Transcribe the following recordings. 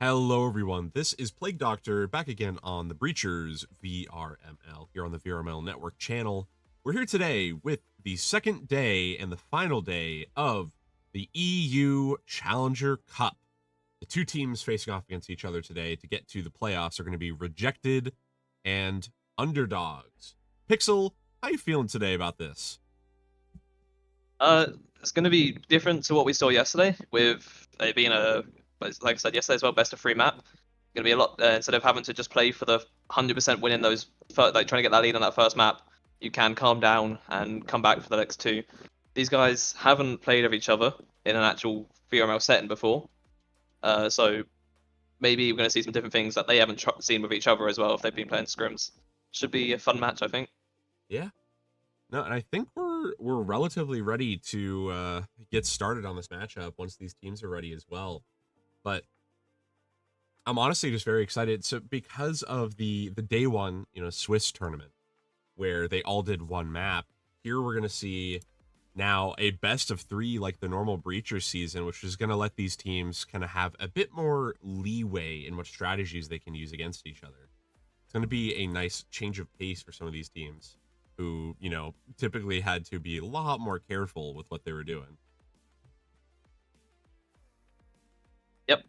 Hello, everyone. This is Plague Doctor back again on the Breachers VRML here on the VRML Network channel. We're here today with the second day and the final day of the EU Challenger Cup. The two teams facing off against each other today to get to the playoffs are going to be Rejected and Underdogs. Pixel, how you feeling today about this? It's going to be different to what we saw yesterday, with it being like I said yesterday as well, best of three map. Going to be a lot instead of having to just play for the 100% win in those, trying to get that lead on that first map. You can calm down and come back for the next two. These guys haven't played of each other in an actual VRML setting before, so maybe we're going to see some different things that they haven't seen with each other as well if they've been playing scrims. Should be a fun match, I think. Yeah. No, and I think we're relatively ready to get started on this matchup once these teams are ready as well. But I'm honestly just very excited. So because of the day one, Swiss tournament where they all did one map, here we're gonna see now a best of three like the normal Breacher season, which is gonna let these teams kind of have a bit more leeway in what strategies they can use against each other. It's gonna be a nice change of pace for some of these teams who, typically had to be a lot more careful with what they were doing. Yep,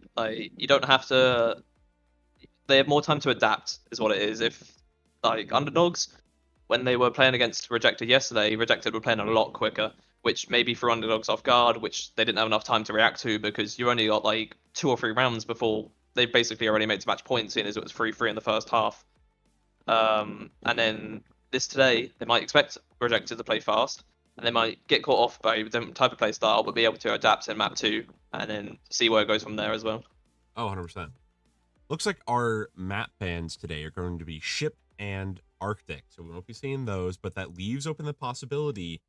you don't have to. They have more time to adapt, is what it is. If underdogs, when they were playing against Rejected yesterday, Rejected were playing a lot quicker, which maybe threw underdogs off guard, which they didn't have enough time to react to because you only got like 2 or 3 rounds before they basically already made to match points, seeing as it was 3-3 in the first half. And then this today, they might expect Rejected to play fast, and they might get caught off by a different type of play style, but be able to adapt in map 2 and then see where it goes from there as well. Oh, 100%. Looks like our map bans today are going to be Ship and Arctic, so we won't be seeing those, but that leaves open the possibility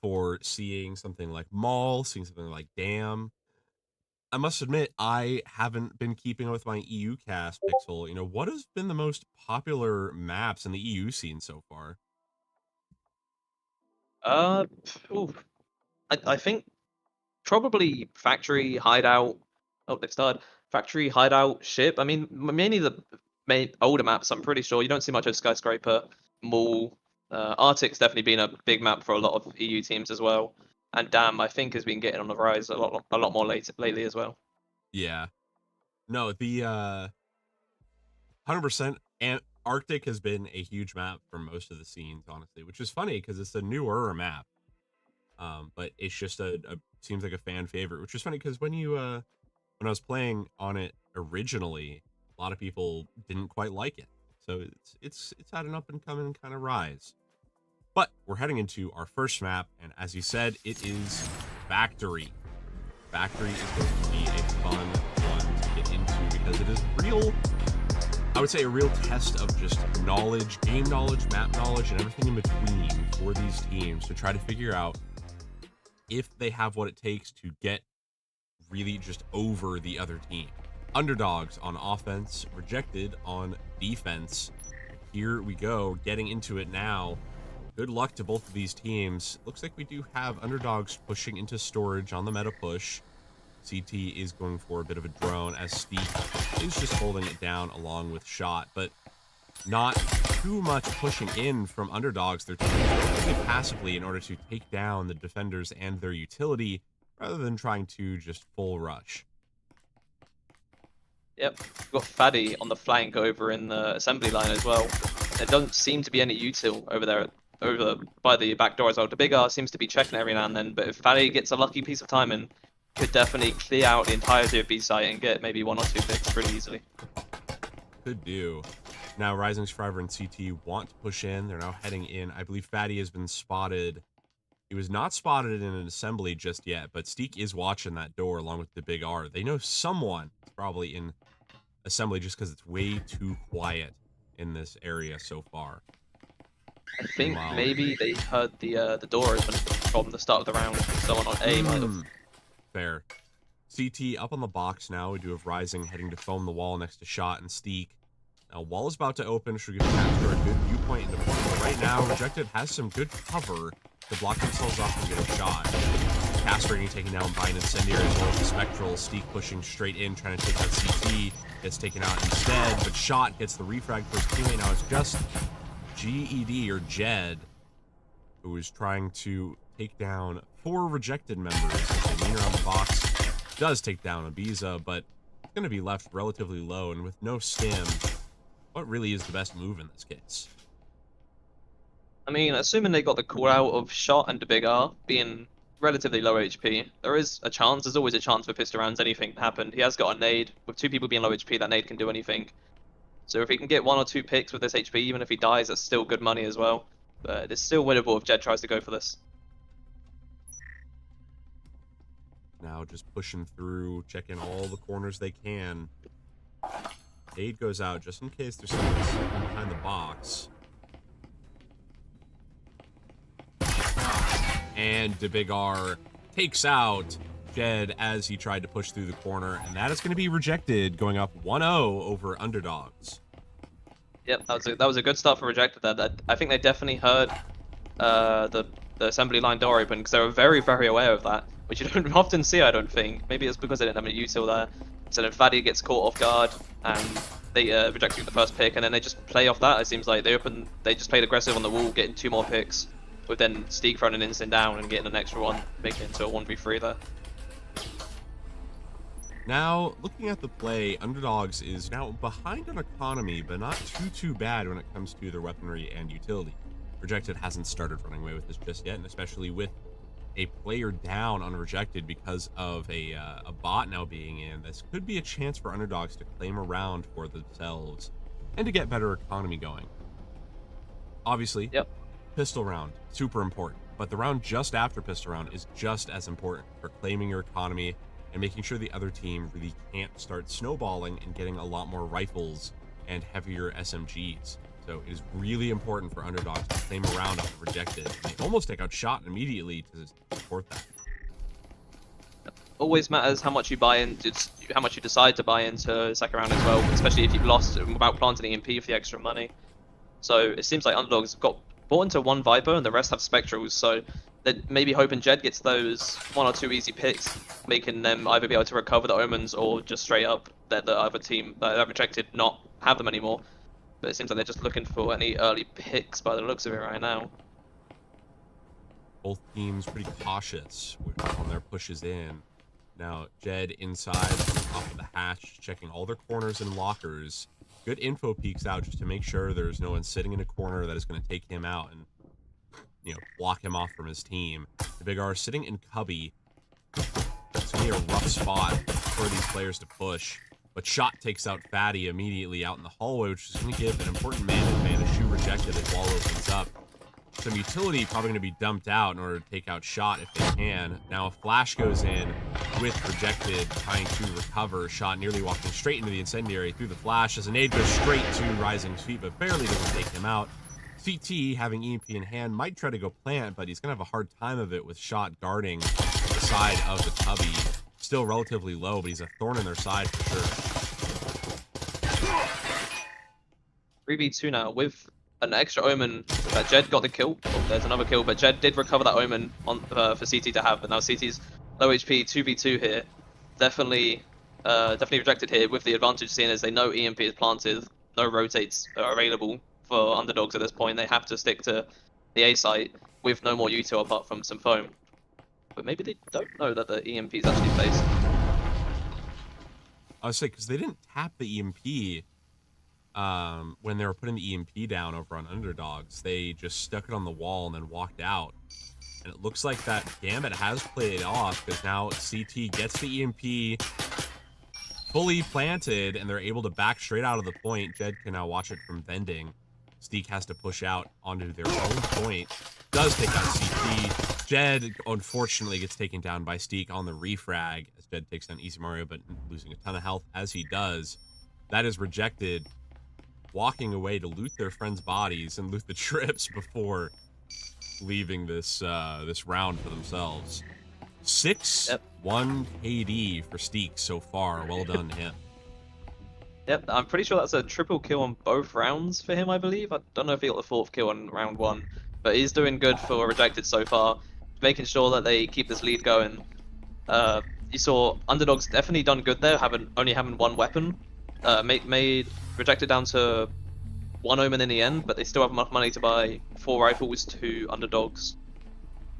for seeing something like Mall, seeing something like Dam. I must admit, I haven't been keeping up with my EU cast, Pixel. What has been the most popular maps in the EU scene so far? Ooh, I think probably Factory, Hideout. Oh, they've started. Factory, Hideout, Ship. I mean, mainly the main older maps, I'm pretty sure. You don't see much of Skyscraper, Mall. Arctic's definitely been a big map for a lot of EU teams as well. And Dam, I think, has been getting on the rise a lot more lately as well. Yeah. No, the 100% and Arctic has been a huge map for most of the scenes, honestly, which is funny because it's a newer map. But it's just seems like a fan favorite, which is funny because when I was playing on it originally, a lot of people didn't quite like it. So it's had an up and coming kind of rise. But we're heading into our first map, and as you said, it is Factory. Factory is going to be a fun one to get into because it is I would say a real test of just knowledge, game knowledge, map knowledge, and everything in between for these teams to try to figure out if they have what it takes to get really just over the other team. Underdogs on offense, Rejected on defense. Here we go, getting into it now. Good luck to both of these teams. Looks like we do have Underdogs pushing into storage on the meta push. CT is going for a bit of a drone as Steep is just holding it down along with Shot, but not too much pushing in from Underdogs. They're taking passively in order to take down the defenders and their utility rather than trying to just full rush. Yep, we've got Faddy on the flank over in the assembly line as well. There doesn't seem to be any util over there, over by the back door as well. The Big R seems to be checking every now and then, but if Faddy gets a lucky piece of timing, could definitely clear out the entirety of B site and get maybe 1 or 2 picks pretty easily. Could do. Now Rising Survivor and CT want to push in. They're now heading in. I believe Fatty has been spotted. He was not spotted in an assembly just yet, but Steek is watching that door along with the Big R. They know someone is probably in assembly just because it's way too quiet in this area so far. I think maybe they heard the door open from the start of the round. Someone on A might have. Fair. CT up on the box now. We do have Rising heading to foam the wall next to Shot and Steek. Now, wall is about to open. Should give Capture a good viewpoint into point. But right now, Rejected has some good cover to block themselves off and get a shot. Castrating taken down by an Incendiary as well as the Spectral. Steak pushing straight in, trying to take out CT. Gets taken out instead, but Shot gets the refrag for his teammate. Now it's just GED or Jed who is trying to take down 4 rejected members. As they lean around the box, does take down Ibiza, but it's going to be left relatively low, and with no stim, what really is the best move in this case? I mean, assuming they got the call out of Shot and the Big R being relatively low HP, there is a chance, there's always a chance for pistol rounds, anything happened. He has got a nade. With 2 people being low HP, that nade can do anything. So if he can get 1 or 2 picks with this HP, even if he dies, that's still good money as well. But it's still winnable if Jed tries to go for this. Now just pushing through, checking all the corners they can. Nade goes out just in case there's someone behind the box. And the Big R takes out Jed as he tried to push through the corner, and that is going to be rejected, going up 1-0 over Underdogs. Yep, that was a good start for Rejected. That I think they definitely heard the assembly line door open, because they were very, very aware of that, which you don't often see, I don't think. Maybe it's because they didn't have any util there. So then Faddy gets caught off guard, and they rejected the first pick, and then they just play off that. It seems like they just played aggressive on the wall, getting 2 more picks, with then Steak throwing an instant down and getting an extra one, making it into a 1v3 there. Now, looking at the play, Underdogs is now behind on economy, but not too bad when it comes to their weaponry and utility. Rejected hasn't started running away with this just yet, and especially with a player down on Rejected because of a bot now being in, this could be a chance for Underdogs to claim a round for themselves and to get better economy going. Obviously, Yep. pistol round, super important, but the round just after pistol round is just as important for claiming your economy and making sure the other team really can't start snowballing and getting a lot more rifles and heavier SMGs. So it is really important for Underdogs to claim a round off of Rejected. And they almost take out Shot immediately to support that. Always matters how much you buy in, how much you decide to buy into the second round as well, especially if you've lost without planting EMP for the extra money. So it seems like Underdogs got bought into 1 Viper and the rest have Spectrals, so they're maybe hoping Jed gets those 1 or 2 easy picks, making them either be able to recover the Omens or just straight up let the other team that have Rejected not have them anymore. But it seems like they're just looking for any early picks by the looks of it right now. Both teams pretty cautious on their pushes in. Now, Jed inside on the top of the hatch, checking all their corners and lockers. Good info peeks out just to make sure there's no one sitting in a corner that is going to take him out and, you know, block him off from his team. The Big R sitting in Cubby. It's going to be a rough spot for these players to push. But Shot takes out Fatty immediately out in the hallway, which is going to give an important man advantage to Rejected as wall opens up. Some utility probably going to be dumped out in order to take out Shot if they can. Now a flash goes in with Rejected trying to recover. Shot nearly walking straight into the Incendiary through the flash as a nade goes straight to Rising's feet, but barely doesn't take him out. CT, having EMP in hand, might try to go plant, but he's going to have a hard time of it with Shot guarding the side of the Cubby. Still relatively low, but he's a thorn in their side for sure. 3v2 now with an extra Omen that Jed got the kill. Oh, there's another kill, but Jed did recover that Omen on for CT to have, but now CT's low HP 2v2 here. Definitely Rejected here with the advantage, seeing as they know EMP is planted, no rotates are available for Underdogs at this point. They have to stick to the A site with no more util apart from some foam. But maybe they don't know that the EMP is actually placed. I was saying, because they didn't tap the EMP when they were putting the EMP down over on Underdogs. They just stuck it on the wall and then walked out. And it looks like that Gambit has played off, because now CT gets the EMP fully planted, and they're able to back straight out of the point. Jed can now watch it from vending. Steak has to push out onto their own point. Does take out CT. Jed, unfortunately, gets taken down by Steak on the refrag, as Jed takes down Easy Mario, but losing a ton of health as he does. That is Rejected, walking away to loot their friends' bodies and loot the trips before leaving this this round for themselves. 6-1 KD for Steak so far. Well done to him. Yep, I'm pretty sure that's a triple kill on both rounds for him, I believe. I don't know if he got the 4th kill on round 1, but he's doing good for Rejected so far. making sure that they keep this lead going. You saw Underdogs definitely done good there, only having one weapon. Made Rejected down to 1 Omen in the end, but they still have enough money to buy 4 rifles to Underdogs.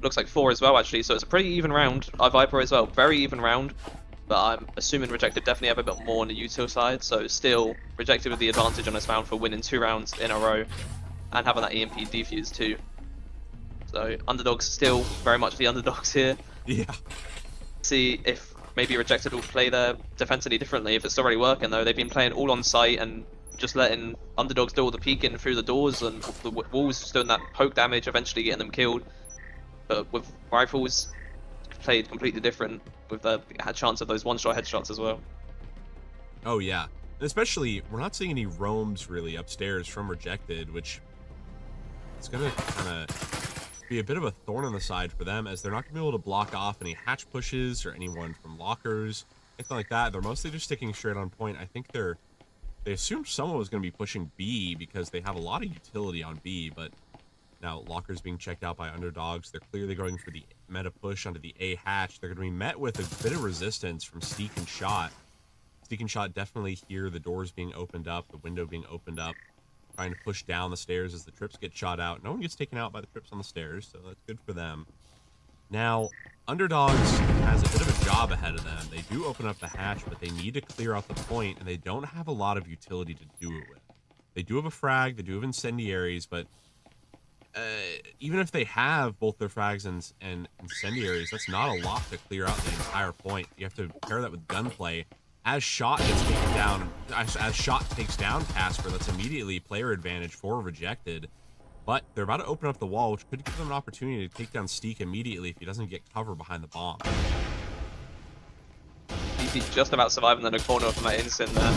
Looks like 4 as well, actually, so it's a pretty even round. Viper as well, very even round. But I'm assuming Rejected definitely have a bit more on the util side, so still Rejected with the advantage on this round for winning 2 rounds in a row and having that EMP defuse too. So Underdogs still very much the underdogs here. Yeah. See if maybe Rejected will play their defense any differently. If it's already working though, they've been playing all on site and just letting Underdogs do all the peeking through the doors and the walls just doing that poke damage, eventually getting them killed. But with rifles, played completely different with the chance of those one-shot headshots as well. Oh yeah, and especially we're not seeing any roams really upstairs from Rejected, which it's gonna kind of be a bit of a thorn in the side for them, as they're not gonna be able to block off any hatch pushes or anyone from lockers, anything like that. They're mostly just sticking straight on point. I think they assumed someone was gonna be pushing B because they have a lot of utility on B, but now lockers being checked out by underdogs. They're clearly going for the meta push onto the A hatch. They're going to be met with a bit of resistance from Steak and Shot. Steak and Shot definitely hear the doors being opened up, the window being opened up, trying to push down the stairs as the trips get shot out. No one gets taken out by the trips on the stairs, so that's good for them. Now, underdogs has a bit of a job ahead of them. They do open up the hatch, but they need to clear out the point, and they don't have a lot of utility to do it with. They do have a frag, they do have incendiaries, but even if they have both their frags and incendiaries, that's not a lot to clear out the entire point. You have to pair that with gunplay. As Shot gets taken down, as Shot takes down Casper, that's immediately player advantage for Rejected. But they're about to open up the wall, which could give them an opportunity to take down Steak immediately if he doesn't get cover behind the bomb. He's just about surviving in the corner from that instant there.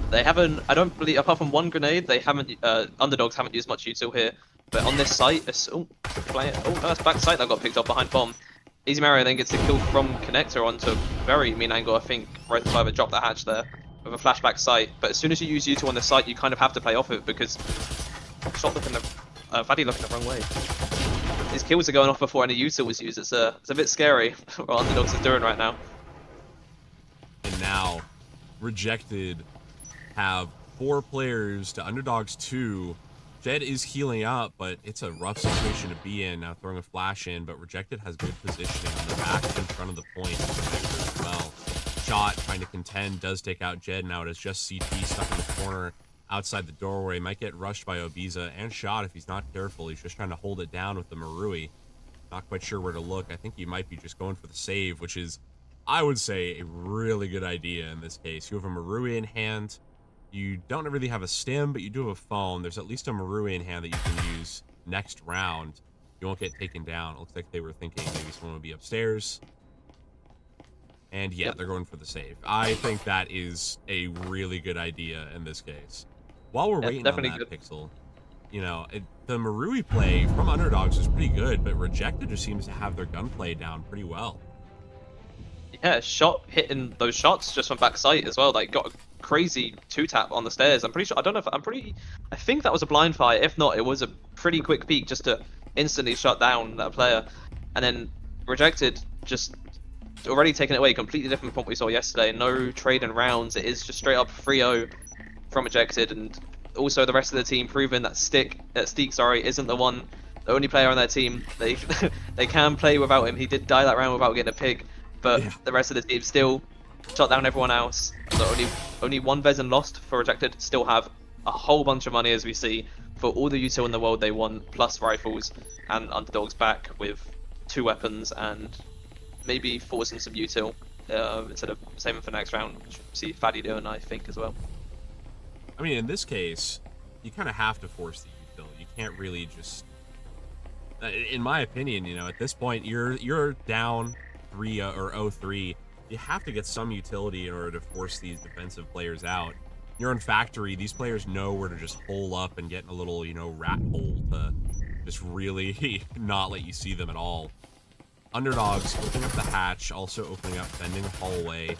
They haven't, I don't believe, apart from one grenade, they haven't, underdogs haven't used much util here. But on this site, no, that's back site that got picked up behind bomb. Easy Mario then gets the kill from Connector onto a very mean angle, I think. Red Fiber dropped the hatch there with a flashback site. But as soon as you use util on the site, you kind of have to play off it because Shot looking Faddy looking the wrong way. His kills are going off before any util was used. It's a bit scary what underdogs is doing right now. And now, Rejected have 4 players to underdogs 2. Jed is healing up, but it's a rough situation to be in. Now throwing a flash in, but Rejected has good positioning on the back in front of the point as well. Shot trying to contend, does take out Jed. Now it is just CT stuck in the corner outside the doorway. Might get rushed by Obiza and Shot if he's not careful. He's just trying to hold it down with the Marui. Not quite sure where to look. I think he might be just going for the save, which is, I would say, a really good idea in this case. You have a Marui in hand. You don't really have a stim, but you do have a phone. There's at least a Marui in hand that you can use next round. You won't get taken down. It looks like they were thinking maybe someone would be upstairs. And yeah, they're going for the save. I think that is a really good idea in this case. While we're waiting on that, Pixel, you know, the Marui play from underdogs is pretty good, but Rejected just seems to have their gunplay down pretty well. Yeah, Shot hitting those shots just from backside as well. Like, got a crazy 2-tap on the stairs. I'm pretty sure, I think that was a blind fire. If not, it was a pretty quick peek just to instantly shut down that player. And then Rejected just already taken it away, completely different from what we saw yesterday. No trading rounds. It is just straight up 3-0 from Rejected, and also the rest of the team proving that Steak, isn't the only player on their team. They they can play without him. He did die that round without getting a pig. But the rest of the team still shut down everyone else. So only one Vezin lost for Rejected. Still have a whole bunch of money, as we see, for all the util in the world they want, plus rifles, and underdogs back with 2 weapons and maybe forcing some util instead of saving for next round, which we see Faddy doing, I think, as well. I mean, in this case, you kind of have to force the util. You can't really just, in my opinion, you know, at this point, you're down 3 or 0-3, you have to get some utility in order to force these defensive players out. You're in factory, these players know where to just hole up and get in a little, you know, rat hole to just really not let you see them at all. Underdogs opening up the hatch, also opening up bending hallway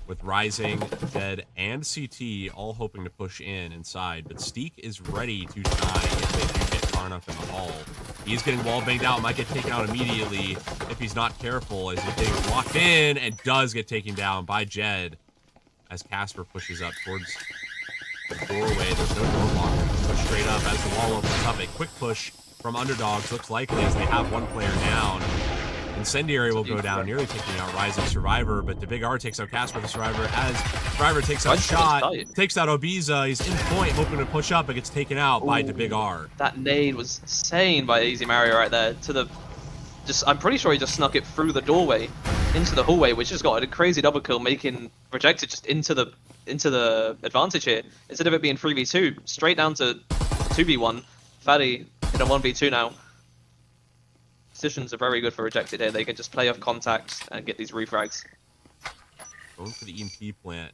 with Rising, Jed, and CT all hoping to push in inside, but Steak is ready to die if they do get far enough in the hall. He's getting wall banged out, might get taken out immediately if he's not careful, as he's getting locked in and does get taken down by Jed as Casper pushes up towards the doorway. There's no door block. Push straight up as the wall opens up. A quick push from Underdogs looks likely as they have one player down. Incendiary will go down, nearly taking out Rising Survivor, but the Big R takes out Casper the Survivor as Survivor takes out Shot, takes out Obiza. He's in point, hoping to push up, but gets taken out by the Big R. That nade was insane by Easy Mario right there. I'm pretty sure he just snuck it through the doorway into the hallway, which has got a crazy double kill, making Rejected just into the advantage here. Instead of it being 3v2, straight down to 2v1. Fatty in a 1v2 now. Positions are very good for Rejected here. They can just play off contact and get these refrags. Going for the EMP plant.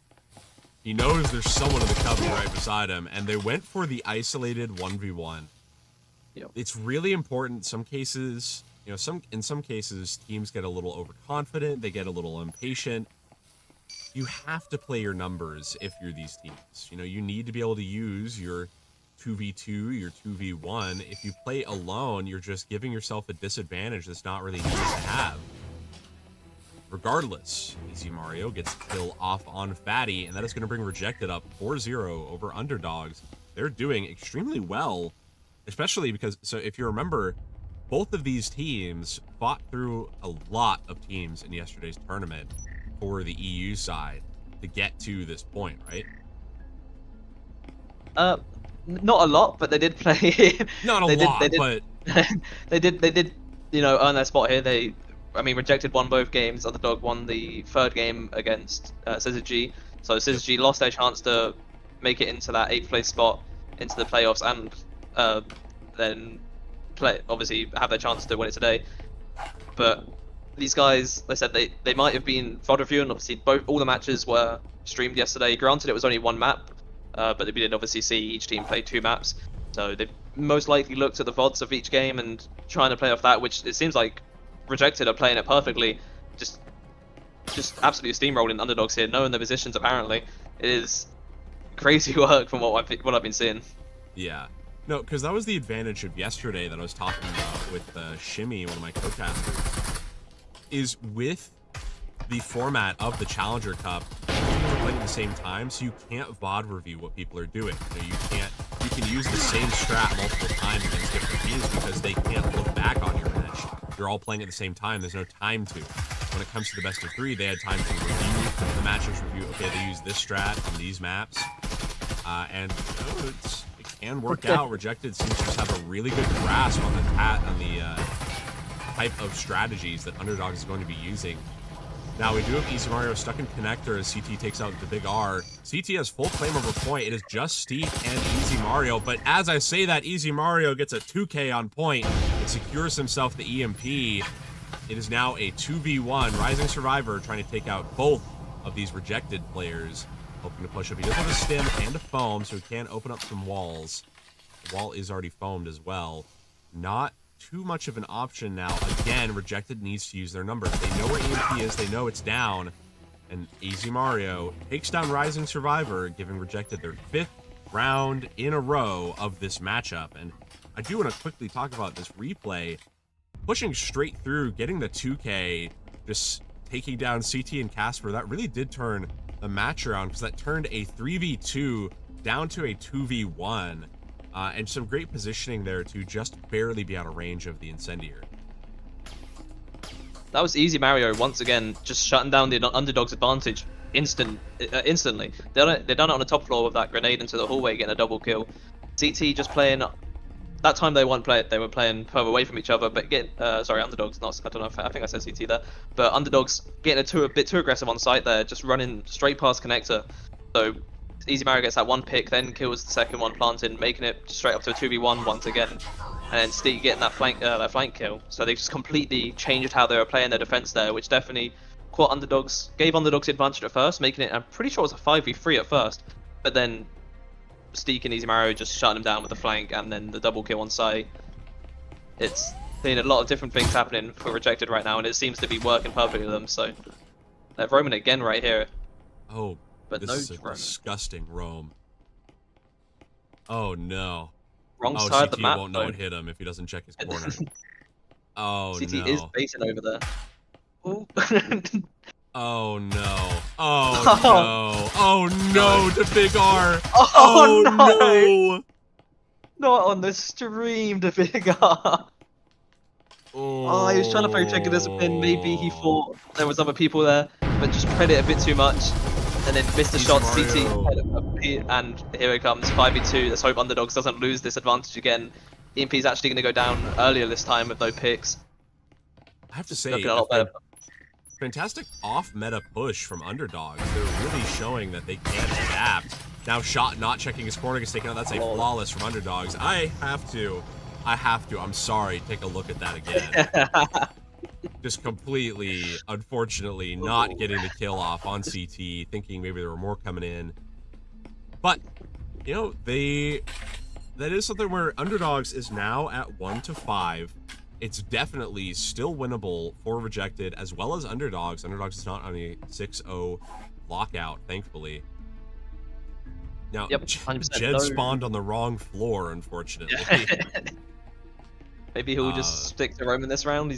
He knows there's someone in the cubby right beside him, and they went for the isolated 1v1. Yep. It's really important. Some cases, in some cases, teams get a little overconfident. They get a little impatient. You have to play your numbers if you're these teams. You need to be able to use your 2v2, your 2v1. If you play alone, you're just giving yourself a disadvantage that's not really nice to have. Regardless, Easy Mario gets the kill off on Fatty, and that is going to bring Rejected up 4-0 over Underdogs. They're doing extremely well, especially because, so if you remember, both of these teams fought through a lot of teams in yesterday's tournament for the EU side to get to this point, right? Not a lot, but they did play. Not a lot, but they did, earn their spot here. Rejected won both games. Underdog won the third game against Syzygy. So Syzygy lost their chance to make it into that 8th place spot into the playoffs, and then obviously have their chance to win it today. But these guys, they said they might have been VOD reviewing. Obviously, all the matches were streamed yesterday. Granted, it was only one map. But we did obviously see each team play 2 maps, so they most likely looked at the VODs of each game and trying to play off that, which it seems like Rejected are playing it perfectly, just absolutely steamrolling Underdogs here, knowing their positions apparently. It is crazy work from what I've been seeing. Yeah. No, because that was the advantage of yesterday that I was talking about with Shimmy, one of my co-casters, is with the format of the Challenger Cup, are playing at the same time, so you can't VOD review what people are doing. You can use the same strat multiple times against different teams because they can't look back on your match. You're all playing at the same time. There's no time to. When it comes to the best of 3, they had time to review the matches, review, okay, they use this strat on these maps, and it can work out. Rejected seems to just have a really good grasp on the type of strategies that Underdogs is going to be using. Now, we do have Easy Mario stuck in connector as CT takes out the Big R. CT has full claim over point. It is just Steve and Easy Mario, but as I say that, Easy Mario gets a 2K on point and secures himself the EMP. It is now a 2v1. Rising Survivor trying to take out both of these Rejected players, hoping to push up. He does have a stim and a foam, so he can open up some walls. The wall is already foamed as well. Not too much of an option now. Again, Rejected needs to use their numbers. They know where EMP is, they know it's down, and Easy Mario takes down Rising Survivor, giving Rejected their 5th round in a row of this matchup. And I do want to quickly talk about this replay. Pushing straight through, getting the 2K, just taking down CT and Casper, that really did turn the match around, because that turned a 3v2 down to a 2v1. And some great positioning there to just barely be out of range of the Incendiary. That was Easy Mario once again, just shutting down the Underdog's advantage instantly. They done it on the top floor with that grenade into the hallway, getting a double kill. CT just playing. That time they weren't playing. They were playing further away from each other. But Underdogs. I don't know. I think I said CT there. But Underdogs getting a bit too aggressive on site there, just running straight past connector. So Easy Mario gets that one pick, then kills the second one planted, making it straight up to a 2v1 once again. And then Steve getting that flank kill. So they just completely changed how they were playing their defense there, which definitely gave Underdogs the advantage at first, making it, I'm pretty sure it was a 5v3 at first. But then Steak and Easy Mario just shutting him down with the flank and then the double kill on site. It's been a lot of different things happening for Rejected right now, and it seems to be working perfectly with them. So they're roaming again right here. Oh, but this no is a disgusting roam. Oh no. wrong Oh, side of the CT map. won't know it hit him if he doesn't check his corner. Oh, CT is no. basing over there. Ooh. Oh, no. Oh, Oh, no. Oh, no to Big R. oh Oh, no! no. Not on the stream, the big R. Oh, he was trying to play trick this pin. Maybe he Oh. thought there was other people there, but just prayed it a bit too much. And then missed the Easy shot. Mario. CT, and here it comes. 5v2. Let's hope Underdogs doesn't lose this advantage again. EMP is actually going to go down earlier this time with no picks. I have to Just say, looking a lot better. fantastic off-meta push from Underdogs. They're really showing that they can adapt. Now Shot not checking his corner gets taken out. That's a flawless from Underdogs. I have to. I'm sorry. Take a look at that again. Just completely, unfortunately, not getting the kill off on CT, thinking maybe there were more coming in. But, you know, that is something where Underdogs is now at 1-5. It's definitely still winnable for Rejected as well as Underdogs. Underdogs is not on a 6-0 lockout, thankfully. Now, Yep, Jed spawned on the wrong floor, unfortunately. Maybe he'll just stick to roam in this round.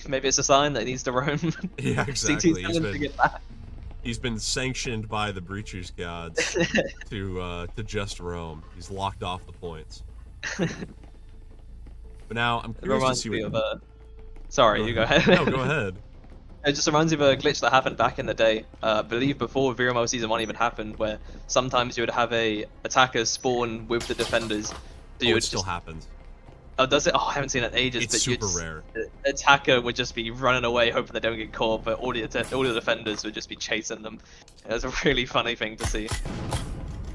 Maybe it's a sign that he needs to roam. Yeah, exactly. CT's he's been sanctioned by the Breachers gods to just roam. He's locked off the points. But now I'm curious to see what. Sorry, you go ahead. No, go ahead. It just reminds me of a glitch that happened back in the day. I believe before VRML Season 1 even happened, where sometimes you would have a attacker spawn with the defenders. So It still happens. Oh, does it? Oh, I haven't seen it in ages. It's super rare. The attacker would just be running away, hoping they don't get caught, but all the defenders would just be chasing them. It was a really funny thing to see.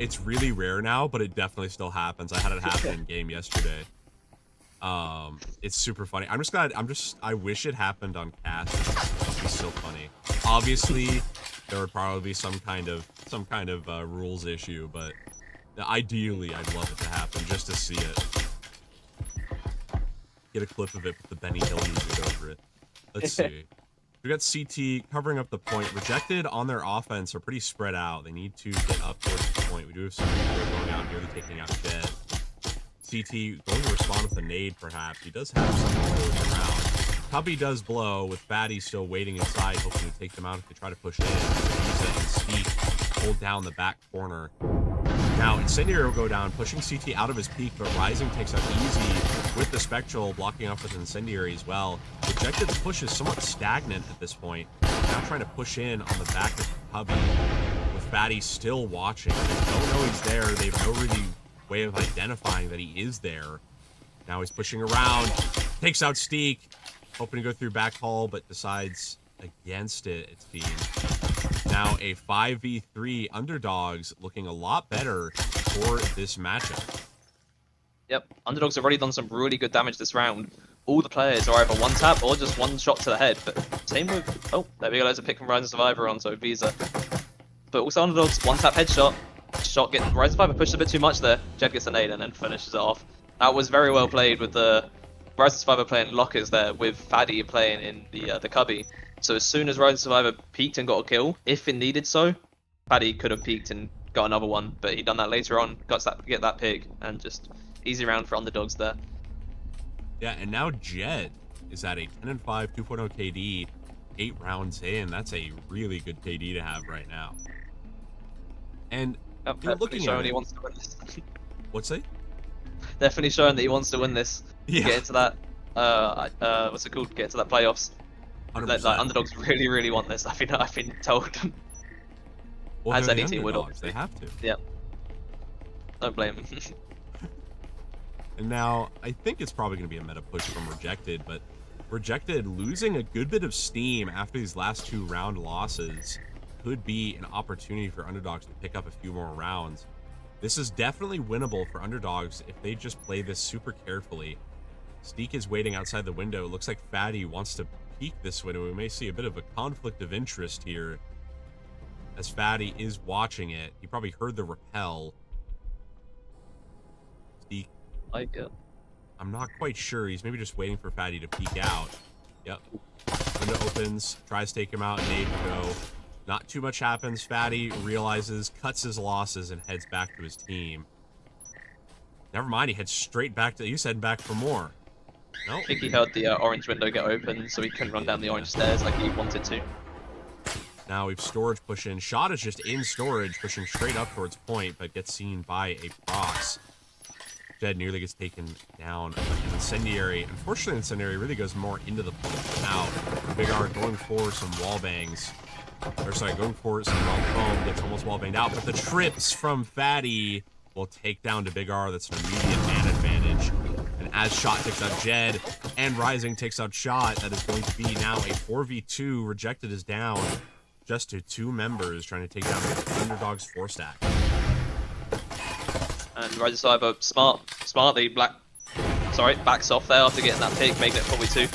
It's really rare now, but it definitely still happens. I had it happen in game yesterday. It's super funny. I wish it happened on cast. It'd be so funny. Obviously, there would probably be some kind of rules issue, but ideally, I'd love it to happen just to see it. Get a clip of it with the Benny Hill music over it. Let's see. We got CT covering up the point. Rejected on their offense are pretty spread out. They need to get up towards the point. We do have some people going out, nearly taking out Jed. CT going to respond with a nade, perhaps. He does have some going around. Cubby does blow, with Fatty still waiting inside, hoping to take them out if they try to push in. Steep hold down the back corner. Now, Incendiary will go down, pushing CT out of his peak, but Rising takes out easy with the Spectral, blocking off with Incendiary as well. Rejected the push is somewhat stagnant at this point. Now trying to push in on the back of Cubby, with Fatty still watching. They don't know he's there. They have no really way of identifying that he is there. Now he's pushing around, takes out Steek, hoping to go through back hall, but decides against it, it seems. Now a 5v3 Underdogs looking a lot better for this matchup. Yep, Underdogs have already done some really good damage this round. All the players are either one tap or just one shot to the head, but same with, oh, there we go, there's a pick from Rising Survivor on, so Visa. But also Underdogs, one tap headshot, shot getting Rising Survivor pushed a bit too much there, Jed gets a nade and then finishes it off. That was very well played with the Rising Survivor playing lockers there, with Faddy playing in the cubby. So as soon as Rising Survivor peeked and got a kill, if it needed so, Faddy could have peeked and got another one, but he done that later on, get that pick, and just easy round for Underdogs there. Yeah, and now Jed is at a 10-5, 2.0 KD, 8 rounds in. That's a really good KD to have right now. And looking showing at it, he wants to win this. What's that? Definitely showing that he wants to win this. Yeah. Get into that. What's it called? Get into that playoffs. 100%. Like, Underdogs really want this. I've been told. Well, As they're any the team would, underdogs. obviously. They have to. Yeah. Don't blame them. And now, I think it's probably going to be a meta push from Rejected, but Rejected losing a good bit of steam after these last 2 round losses could be an opportunity for Underdogs to pick up a few more rounds. This is definitely winnable for Underdogs if they just play this super carefully. Steek is waiting outside the window. It looks like Fatty wants to peek this window. We may see a bit of a conflict of interest here, as Fatty is watching it. He probably heard the rappel. Steek, Like it. I'm not quite sure. He's maybe just waiting for Fatty to peek out. Yep. Window opens, tries to take him out, nade to go. Not too much happens. Fatty realizes, cuts his losses, and heads back to his team. Never mind, he heads straight back to... He's heading back for more. No. I think he heard the orange window get open, so he couldn't run down the orange stairs like he wanted to. Now we've storage push in. Shot is just in storage, pushing straight up towards point, but gets seen by a prox. Jed nearly gets taken down. Incendiary. Unfortunately, Incendiary really goes more into the point now. Big R going for some wall bangs. Or sorry, going for some wall foam. Gets almost wall banged out, but the trips from Fatty will take down to Big R. That's an immediate man advantage. And as Shot takes out Jed and Rising takes out Shot, that is going to be now a 4v2. Rejected is down just to 2 members trying to take down the Underdog's 4-stack. And Rising Cyber smartly backs off there after getting that pick, making it 4v2.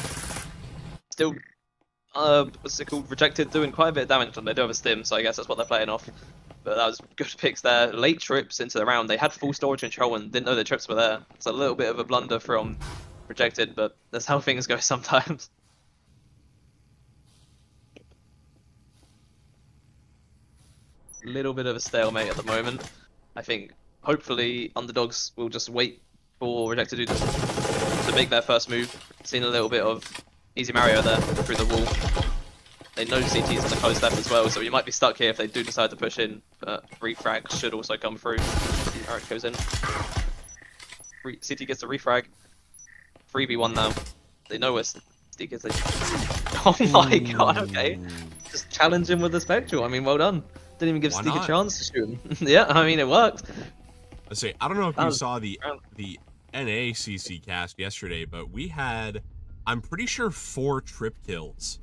Still, what's it called? Rejected doing quite a bit of damage, and they do have a stim, so I guess that's what they're playing off. But that was good picks there. Late trips into the round. They had full storage control and didn't know the trips were there. It's a little bit of a blunder from Rejected, but that's how things go sometimes. Little bit of a stalemate at the moment. I think hopefully Underdogs will just wait for Rejected to make their first move. Seen a little bit of Easy Mario there through the wall. They know CT's on the close left as well, so you might be stuck here if they do decide to push in. But refrag should also come through. Alright, goes in. CT gets the refrag. 3v1 now. They know where Steak is. Oh my god, okay. Just challenge him with the Spectral. I mean, well done. Didn't even give Steak a chance to shoot him. Yeah, I mean, it worked. Let's see, I don't know if you saw the NACC cast yesterday, but we had, I'm pretty sure, 4 trip kills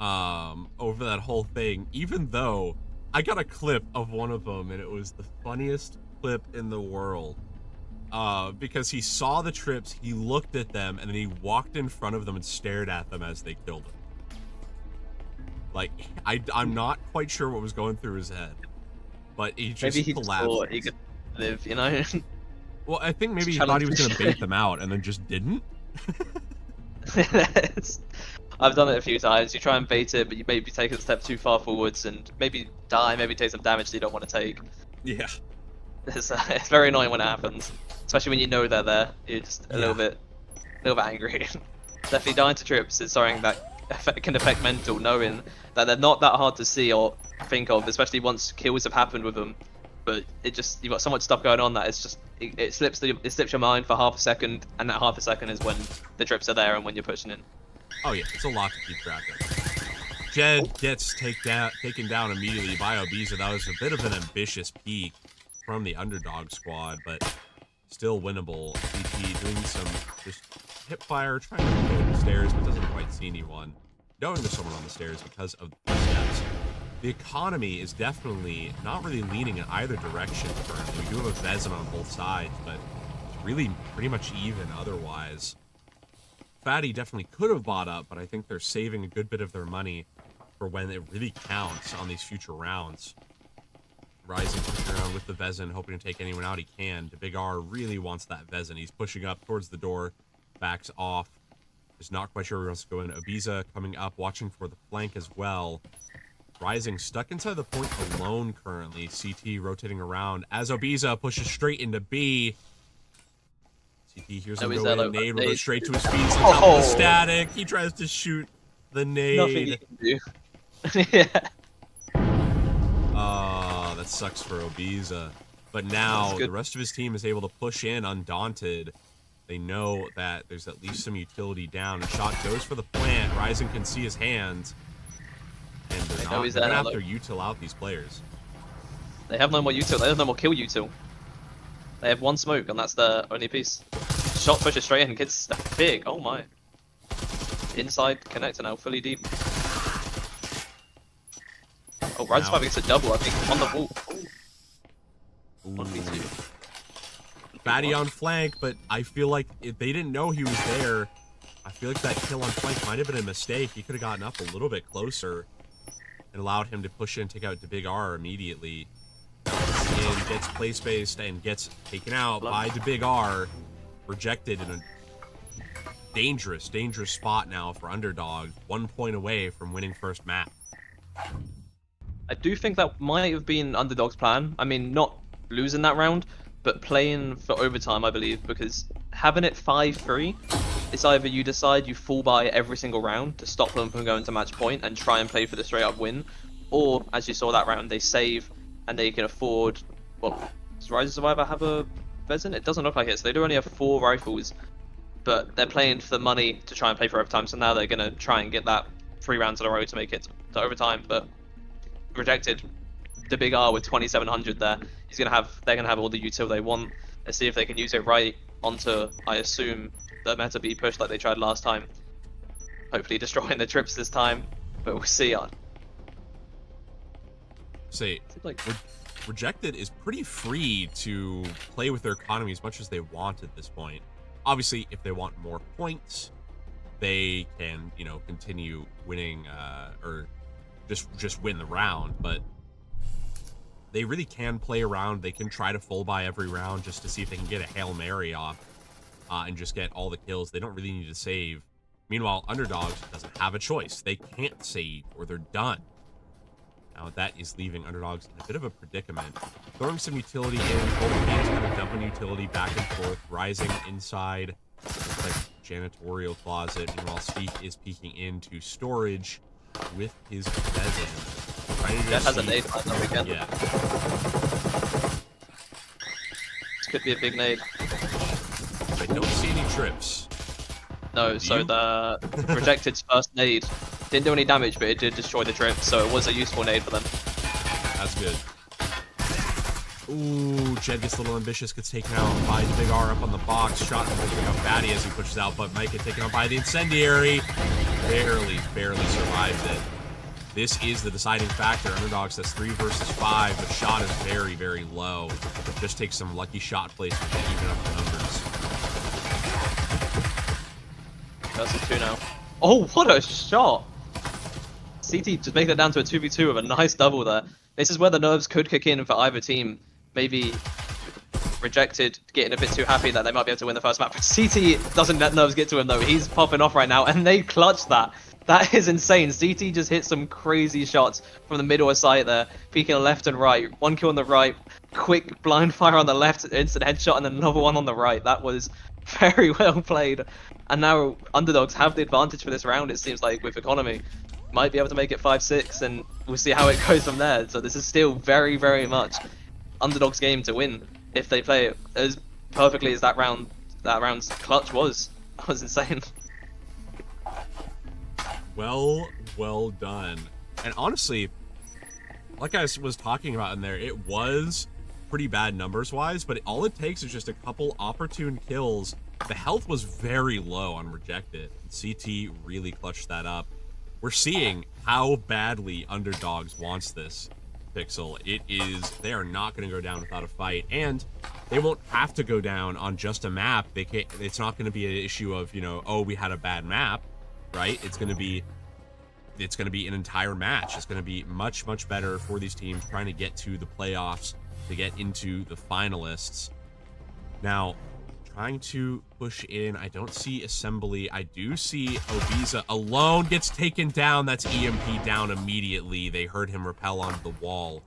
over that whole thing, even though I got a clip of one of them and it was the funniest clip in the world, because he saw the trips, he looked at them, and then he walked in front of them and stared at them as they killed him. Like, I'm not quite sure what was going through his head, but he just maybe collapsed. Just thought he could live, you know? Well, I think maybe he thought he was going to bait them out and then just didn't. I've done it a few times. You try and bait it, but you maybe take it a step too far forwards and maybe die, maybe take some damage that you don't want to take. Yeah. It's very annoying when it happens, especially when you know they're there. You're just a little bit angry. Definitely dying to trips is something that can affect mental, knowing that they're not that hard to see or think of, especially once kills have happened with them. But it just, you've got so much stuff going on that it's just, it slips your mind for half a second, and that half a second is when the trips are there and when you're pushing in. Oh yeah, it's a lot to keep track of. Jed gets taken down immediately by Obiza. That was a bit of an ambitious peak from the Underdog squad, but still winnable. CT doing some just hip fire, trying to go up the stairs, but doesn't quite see anyone. Knowing there's someone on the stairs because of the steps. The economy is definitely not really leaning in either direction currently. We do have a Vezin on both sides, but it's really pretty much even otherwise. Fatty definitely could have bought up, but I think they're saving a good bit of their money for when it really counts on these future rounds. Rising pushing around with the Vezin, hoping to take anyone out he can. The Big R really wants that Vezin. He's pushing up towards the door, backs off. Is not quite sure where he wants to go in. Obiza coming up, watching for the flank as well. Rising stuck inside the point alone currently. CT rotating around as Obiza pushes straight into B. CT hears him go in, nade, will go straight to his feet. On top of the static. He tries to shoot the nade. Nothing you can do. Yeah. That sucks for Obiza. But now the rest of his team is able to push in undaunted. They know that there's at least some utility down. A shot goes for the plant. Rising can see his hands. And they're going to have to util out these players. They have no more util. They have no more kill util. They have one smoke, and that's the only piece. Shot pushes straight in, gets big. Oh my. Inside connector now, fully deep. Oh, Rising Spike gets a double, I think, on the wall. 1v2. Fatty on flank, but I feel like if they didn't know he was there, I feel like that kill on flank might have been a mistake. He could have gotten up a little bit closer and allowed him to push in and take out the Big R immediately. And gets play-spaced and gets taken out by the Big R. Rejected in a dangerous, dangerous spot now for Underdog. 1 point away from winning first map. I do think that might have been Underdog's plan. I mean, not losing that round, but playing for overtime, I believe, because having it 5-3, it's either you decide you full buy every single round to stop them from going to match point and try and play for the straight up win, or as you saw that round, they save and they can afford. Well, does Rise of Survivor have a pheasant? It doesn't look like it, so they do only have 4 rifles, but they're playing for the money to try and play for overtime. So now they're gonna try and get that 3 rounds in a row to make it to overtime, but rejected. The big R with 2700 there. They're gonna have all the util they want. Let's see if they can use it right onto, I assume, the meta B push like they tried last time. Hopefully destroying the trips this time, but we'll see. Say, Like, Rejected is pretty free to play with their economy as much as they want at this point. Obviously, if they want more points, they can, you know, continue winning or just win the round, but they really can play around. They can try to full buy every round just to see if they can get a Hail Mary off and just get all the kills. They don't really need to save. Meanwhile, Underdogs doesn't have a choice. They can't save or they're done. Now that is leaving Underdogs in a bit of a predicament. Throwing some utility in, both teams kind of dumping utility back and forth, Rising inside, looks like janitorial closet. Meanwhile, Steak is peeking into storage with his pheasant. That has a nade lined up again. Yeah. This could be a big nade. I don't see any trips. No, so the Rejected's first nade didn't do any damage, but it did destroy the trip, so it was a useful nade for them. That's good. Ooh, Jed gets a little ambitious, gets taken out by the big R up on the box. Shot him looking how bad he is, he pushes out, but Mike gets taken out by the incendiary. Barely survives it. This is the deciding factor. Underdogs, that's 3 versus 5. The shot is very low. Just takes some lucky shot placement to even up the numbers. Versus 2 now. Oh, what a shot! CT just making it down to a 2v2 with a nice double there. This is where the nerves could kick in for either team. Maybe Rejected getting a bit too happy that they might be able to win the first map. But CT doesn't let nerves get to him though. He's popping off right now, and they clutched that. That is insane. CT just hit some crazy shots from the middle of sight there, peeking left and right. 1 kill on the right, quick blind fire on the left, instant headshot, and then another one on the right. That was very well played. And now Underdogs have the advantage for this round, it seems like, with economy. Might be able to make it 5-6, and we'll see how it goes from there. So this is still very much Underdogs' game to win if they play it as perfectly as that round's clutch was. That was insane. Well done. And honestly, like I was talking about in there, it was pretty bad numbers-wise, but all it takes is just a couple opportune kills. The health was very low on Rejected. CT really clutched that up. We're seeing how badly Underdogs wants this, Pixel. They are not going to go down without a fight, and they won't have to go down on just a map. It's not going to be an issue of, you know, oh, we had a bad map, right? It's going to be an entire match. It's going to be much better for these teams trying to get to the playoffs, to get into the finalists. Now, trying to push in. I don't see Assembly. I do see Obiza alone, gets taken down. That's EMP down immediately. They heard him rappel onto the wall.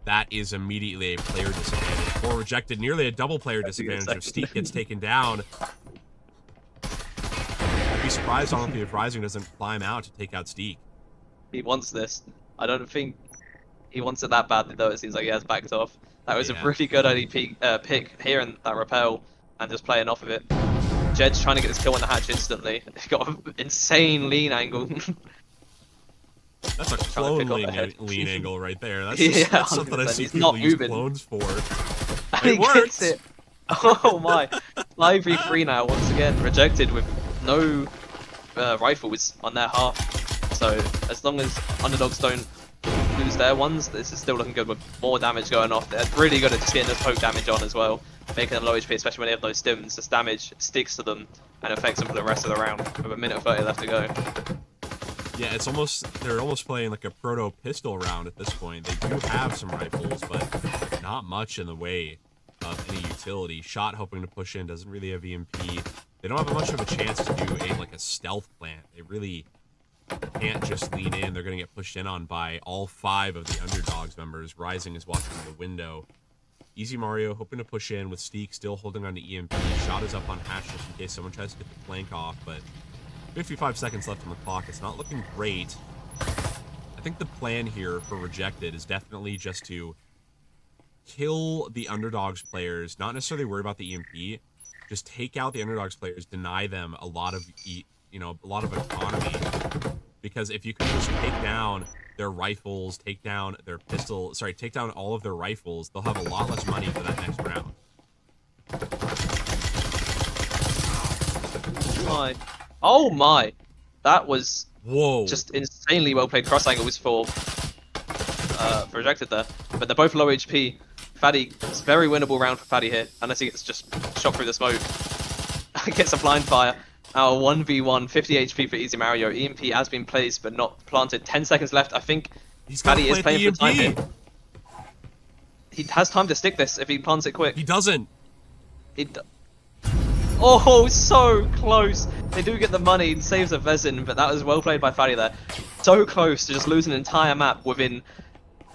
That is immediately a player disadvantage. Or Rejected, nearly a double player disadvantage if Steak gets taken down. I'd be surprised, honestly, if Rising doesn't climb out to take out Steak. He wants this. I don't think he wants it that badly, though. It seems like he has backed off. That was a really good early pick here in that rappel and just playing off of it. Jed's trying to get this kill on the hatch instantly. He's got an insane lean angle. That's a clone lean angle right there. That's something I see people use clones for. And he gets it. Oh my. Live v3 now, once again. Rejected with no rifles on their half. So as long as Underdogs don't lose their ones, this is still looking good with more damage going off. They're really good at just getting this poke damage on as well, making them low HP, especially when they have those stims. This damage sticks to them and affects them for the rest of the round with a minute 30 left to go. Yeah, they're almost playing like a proto pistol round at this point. They do have some rifles, but not much in the way of any utility. Shot hoping to push in, doesn't really have EMP. They don't have much of a chance to do a stealth plant. They really can't just lean in. They're going to get pushed in on by all 5 of the Underdogs members. Rising is watching the window. Easy Mario hoping to push in with Steak still holding on to EMP. Shot is up on Hash just in case someone tries to get the flank off, but 55 seconds left on the clock. It's not looking great. I think the plan here for Rejected is definitely just to kill the Underdogs players, not necessarily worry about the EMP. Just take out the Underdogs players, deny them a lot of, a lot of economy. Because if you can just take down their rifles, take down their take down all of their rifles, they'll have a lot less money for that next round. Oh my! That was Whoa! just insanely well played cross angles for Rejected there. But they're both low HP. Faddy, it's a very winnable round for Faddy here, unless he gets just shot through the smoke. Gets a blind fire. Our 1v1, 50 HP for Easy Mario. EMP has been placed but not planted. 10 seconds left. I think Faddy is playing for time here. He has time to stick this if he plants it quick. He doesn't. Oh, so close. They do get the money and saves a Vezin, but that was well played by Faddy there. So close to just lose an entire map within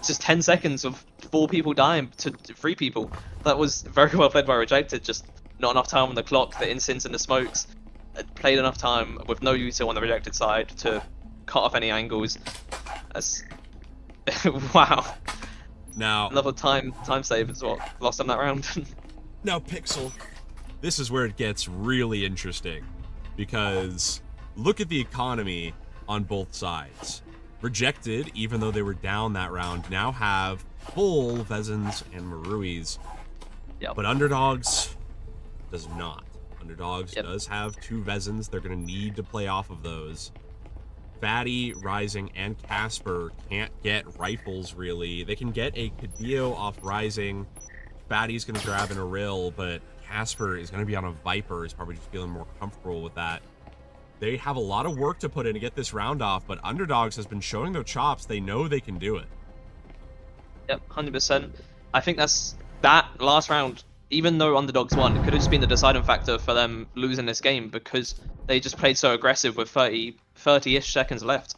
just 10 seconds of 4 people dying to 3 people. That was very well played by Rejected. Just not enough time on the clock. The incense and the smokes played enough time with no util on the Rejected side to cut off any angles. That's wow. Now another time save is what lost on that round. Now Pixel, this is where it gets really interesting, because look at the economy on both sides. Rejected, even though they were down that round, now have full Vezins and Maruis. Yep. But Underdogs does not. Underdogs does have 2 Vezins. They're going to need to play off of those. Fatty, Rising, and Casper can't get rifles, really. They can get a Cadillo off Rising. Fatty's going to grab an Ariel, but Casper is going to be on a Viper. He's probably just feeling more comfortable with that. They have a lot of work to put in to get this round off, but Underdogs has been showing their chops. They know they can do it. Yep, 100%. I think that last round, even though Underdogs won, it could have just been the deciding factor for them losing this game, because they just played so aggressive with 30-ish seconds left,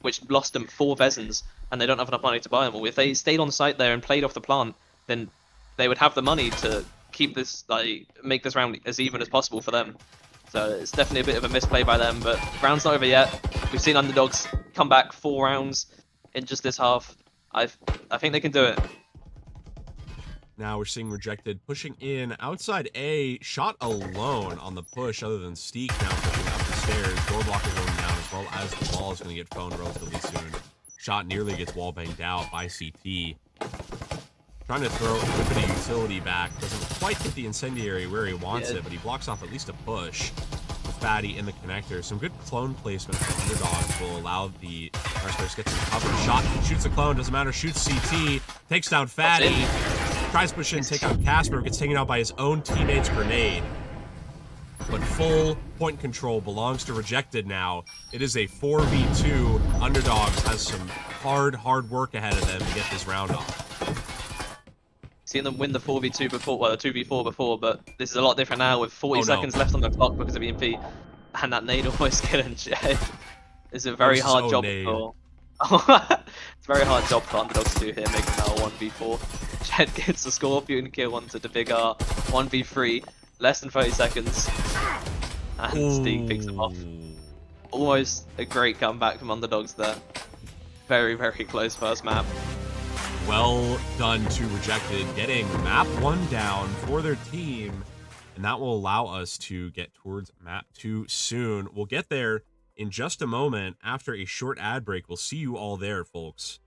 which lost them 4 Vezins, and they don't have enough money to buy them all. If they stayed on site there and played off the plant, then they would have the money to keep this, make this round as even as possible for them. So it's definitely a bit of a misplay by them, but round's not over yet. We've seen Underdogs come back 4 rounds in just this half. I think they can do it. Now we're seeing Rejected pushing in outside A, shot alone on the push other than Steak now pushing up the stairs. Door block is going down, as well as the ball is going to get phoned relatively soon. Shot nearly gets wall banged out by CT. Trying to throw a bit of utility back. Doesn't quite hit the incendiary where he wants it, but he blocks off at least a push. Fatty in the connector. Some good clone placement from Underdogs will allow the Wrestlers to get some cover. Shot, shoots a clone, doesn't matter, shoots CT, takes down Fatty, tries to push in, take out Casper, gets taken out by his own teammate's grenade. But full point control belongs to Rejected now. It is a 4v2. Underdogs has some hard work ahead of them to get this round off. Seen them win the 4v2 before, well, the 2v4 before, but this is a lot different now with 40 seconds left on the clock because of EMP, and that nade almost killing Jed. It's a very hard job for... It's a very hard job for Underdogs to do here, making that a 1v4. Jed gets the Scorpion kill onto the big R, 1v3, less than 30 seconds, and Steak picks him off. Almost a great comeback from Underdogs there. Very close first map. Well done to Rejected, getting map 1 down for their team, and that will allow us to get towards map 2 soon. We'll get there in just a moment after a short ad break. We'll see you all there, folks.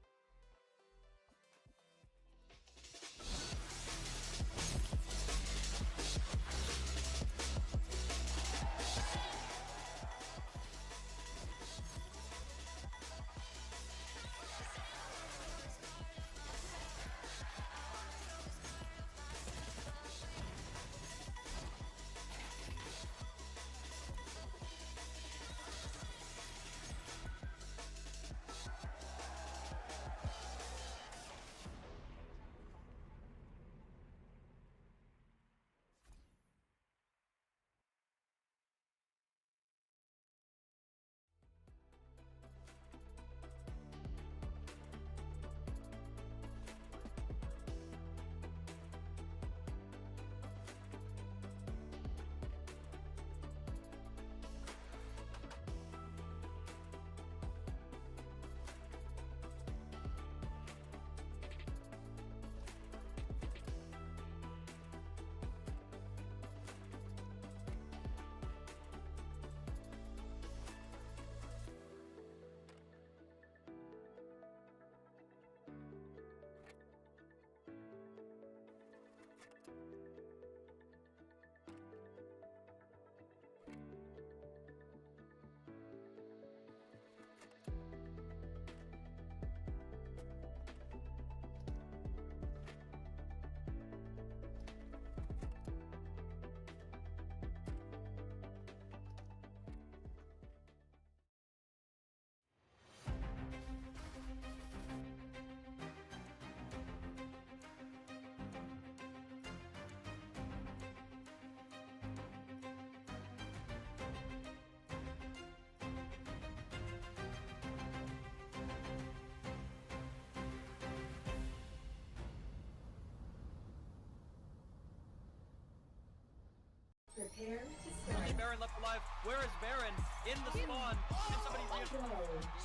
Prepare to start. Only Baron left alive. Where is Baron? In the spawn. Can somebody Go.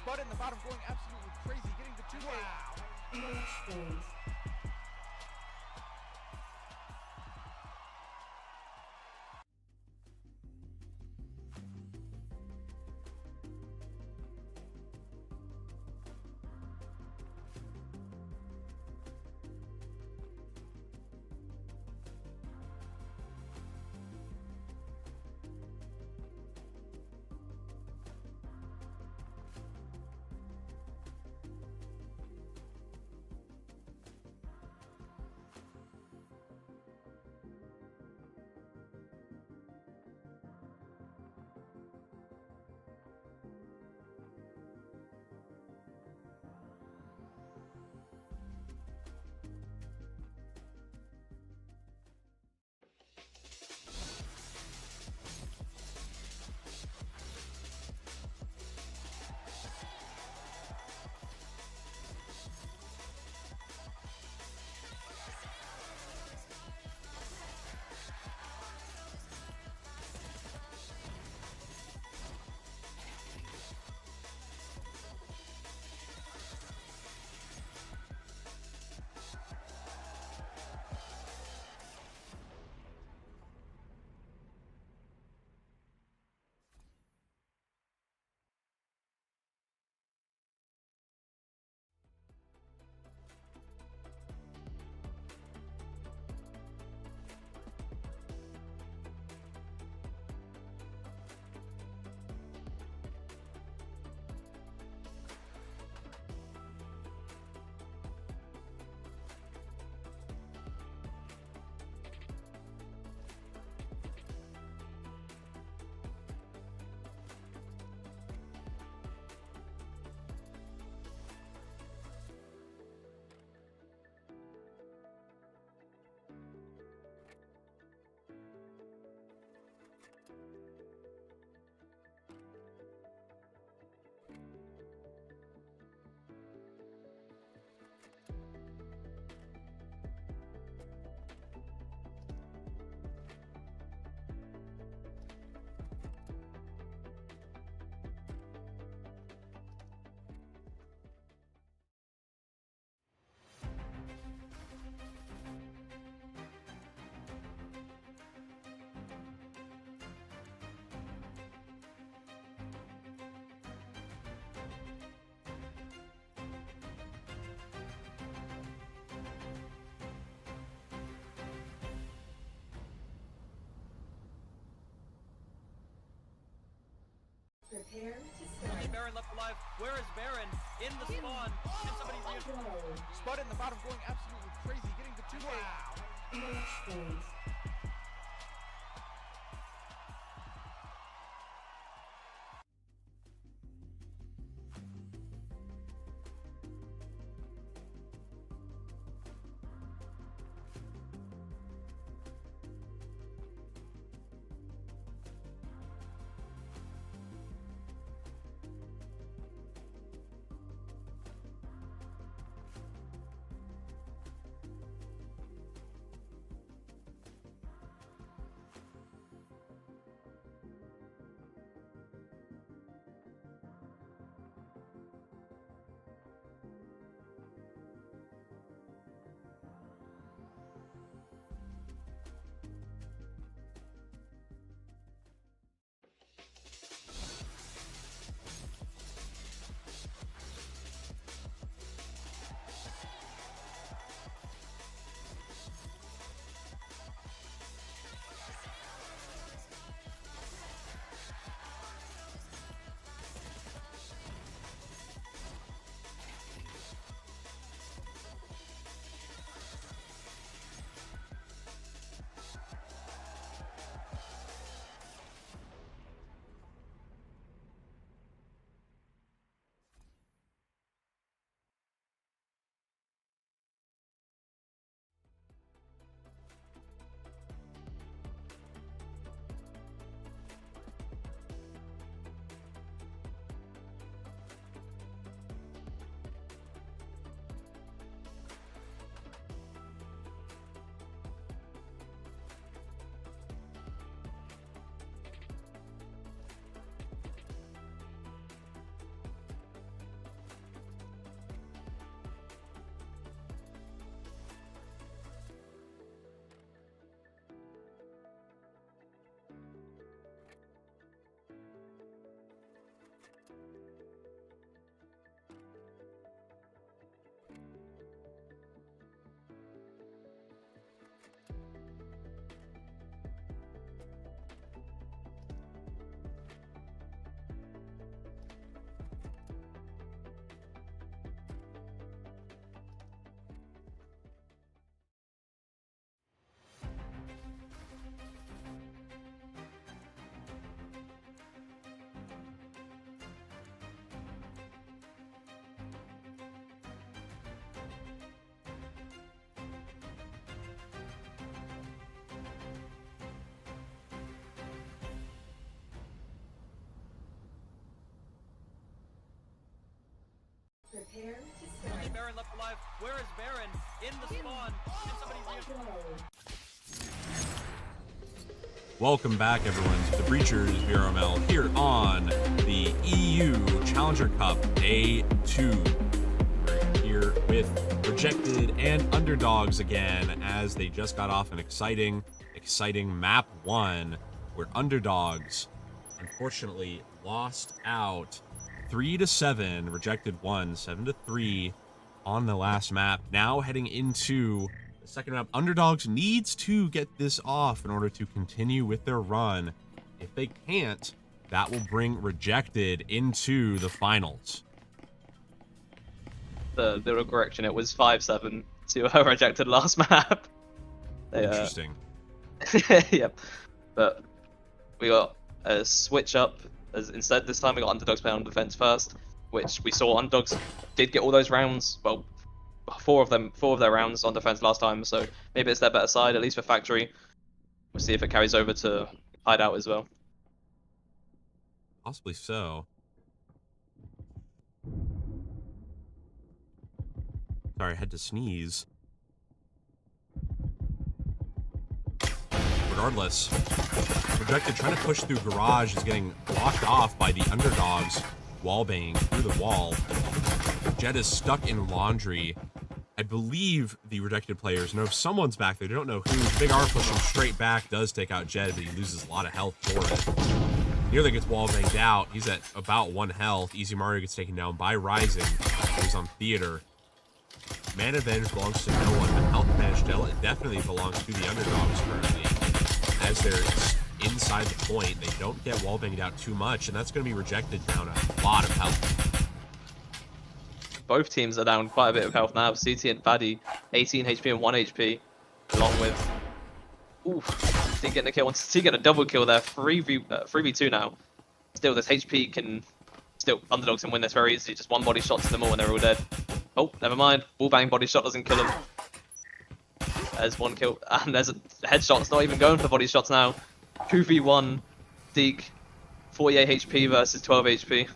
Spud in the bottom going absolutely crazy, getting the 2K. Match point. Prepare to start. Only Baron left alive. Where is Baron? In the spawn. Can somebody Go. Spud in the bottom going absolutely crazy, getting the 2K. Match point. Prepare to Only start. Baron left alive. Where is Baron? In the spawn. Can somebody Go. Welcome back, everyone, to the Breachers VRML here on the EU Challenger Cup Day 2. We're here with Rejected and Underdogs again, as they just got off an exciting map 1, where Underdogs unfortunately lost out 3-7. Rejected won 7-3 on the last map. Now heading into the second map, Underdogs needs to get this off in order to continue with their run. If they can't, that will bring Rejected into the finals. The little correction, it was 5-7 to Rejected last map. They, Interesting. Yep. But we got a switch up. As instead, this time we got Underdogs playing on defense first, which we saw Underdogs did get all those rounds. Well, four of their rounds on defense last time. So maybe it's their better side, at least for Factory. We'll see if it carries over to Hideout as well. Possibly so. Sorry, I had to sneeze. Regardless, Rejected trying to push through Garage is getting blocked off by the Underdogs wallbanging through the wall. Jed is stuck in Laundry. I believe the Rejected players know if someone's back there. They don't know who. Big R pushing straight back does take out Jed, but he loses a lot of health for it. Nearly gets wallbanged out. He's at about 1 health. Easy Mario gets taken down by Rising. He's on Theater. Man advantage belongs to no one, but health advantage definitely belongs to the Underdogs currently. As they're inside the point, they don't get wallbanged out too much, and that's going to be Rejected down a lot of health. Both teams are down quite a bit of health now. CT and Faddy, 18 HP and 1 HP, along with... Oof, T getting a kill. T getting a double kill there, 3v2 now. Still, this HP can... Still, Underdogs can win this very easily. Just one body shot to them all and they're all dead. Oh, never mind. Wallbang body shot doesn't kill him. There's one kill. And there's a headshot's not even going for body shots now. 2v1. Deke. 48 HP versus 12 HP.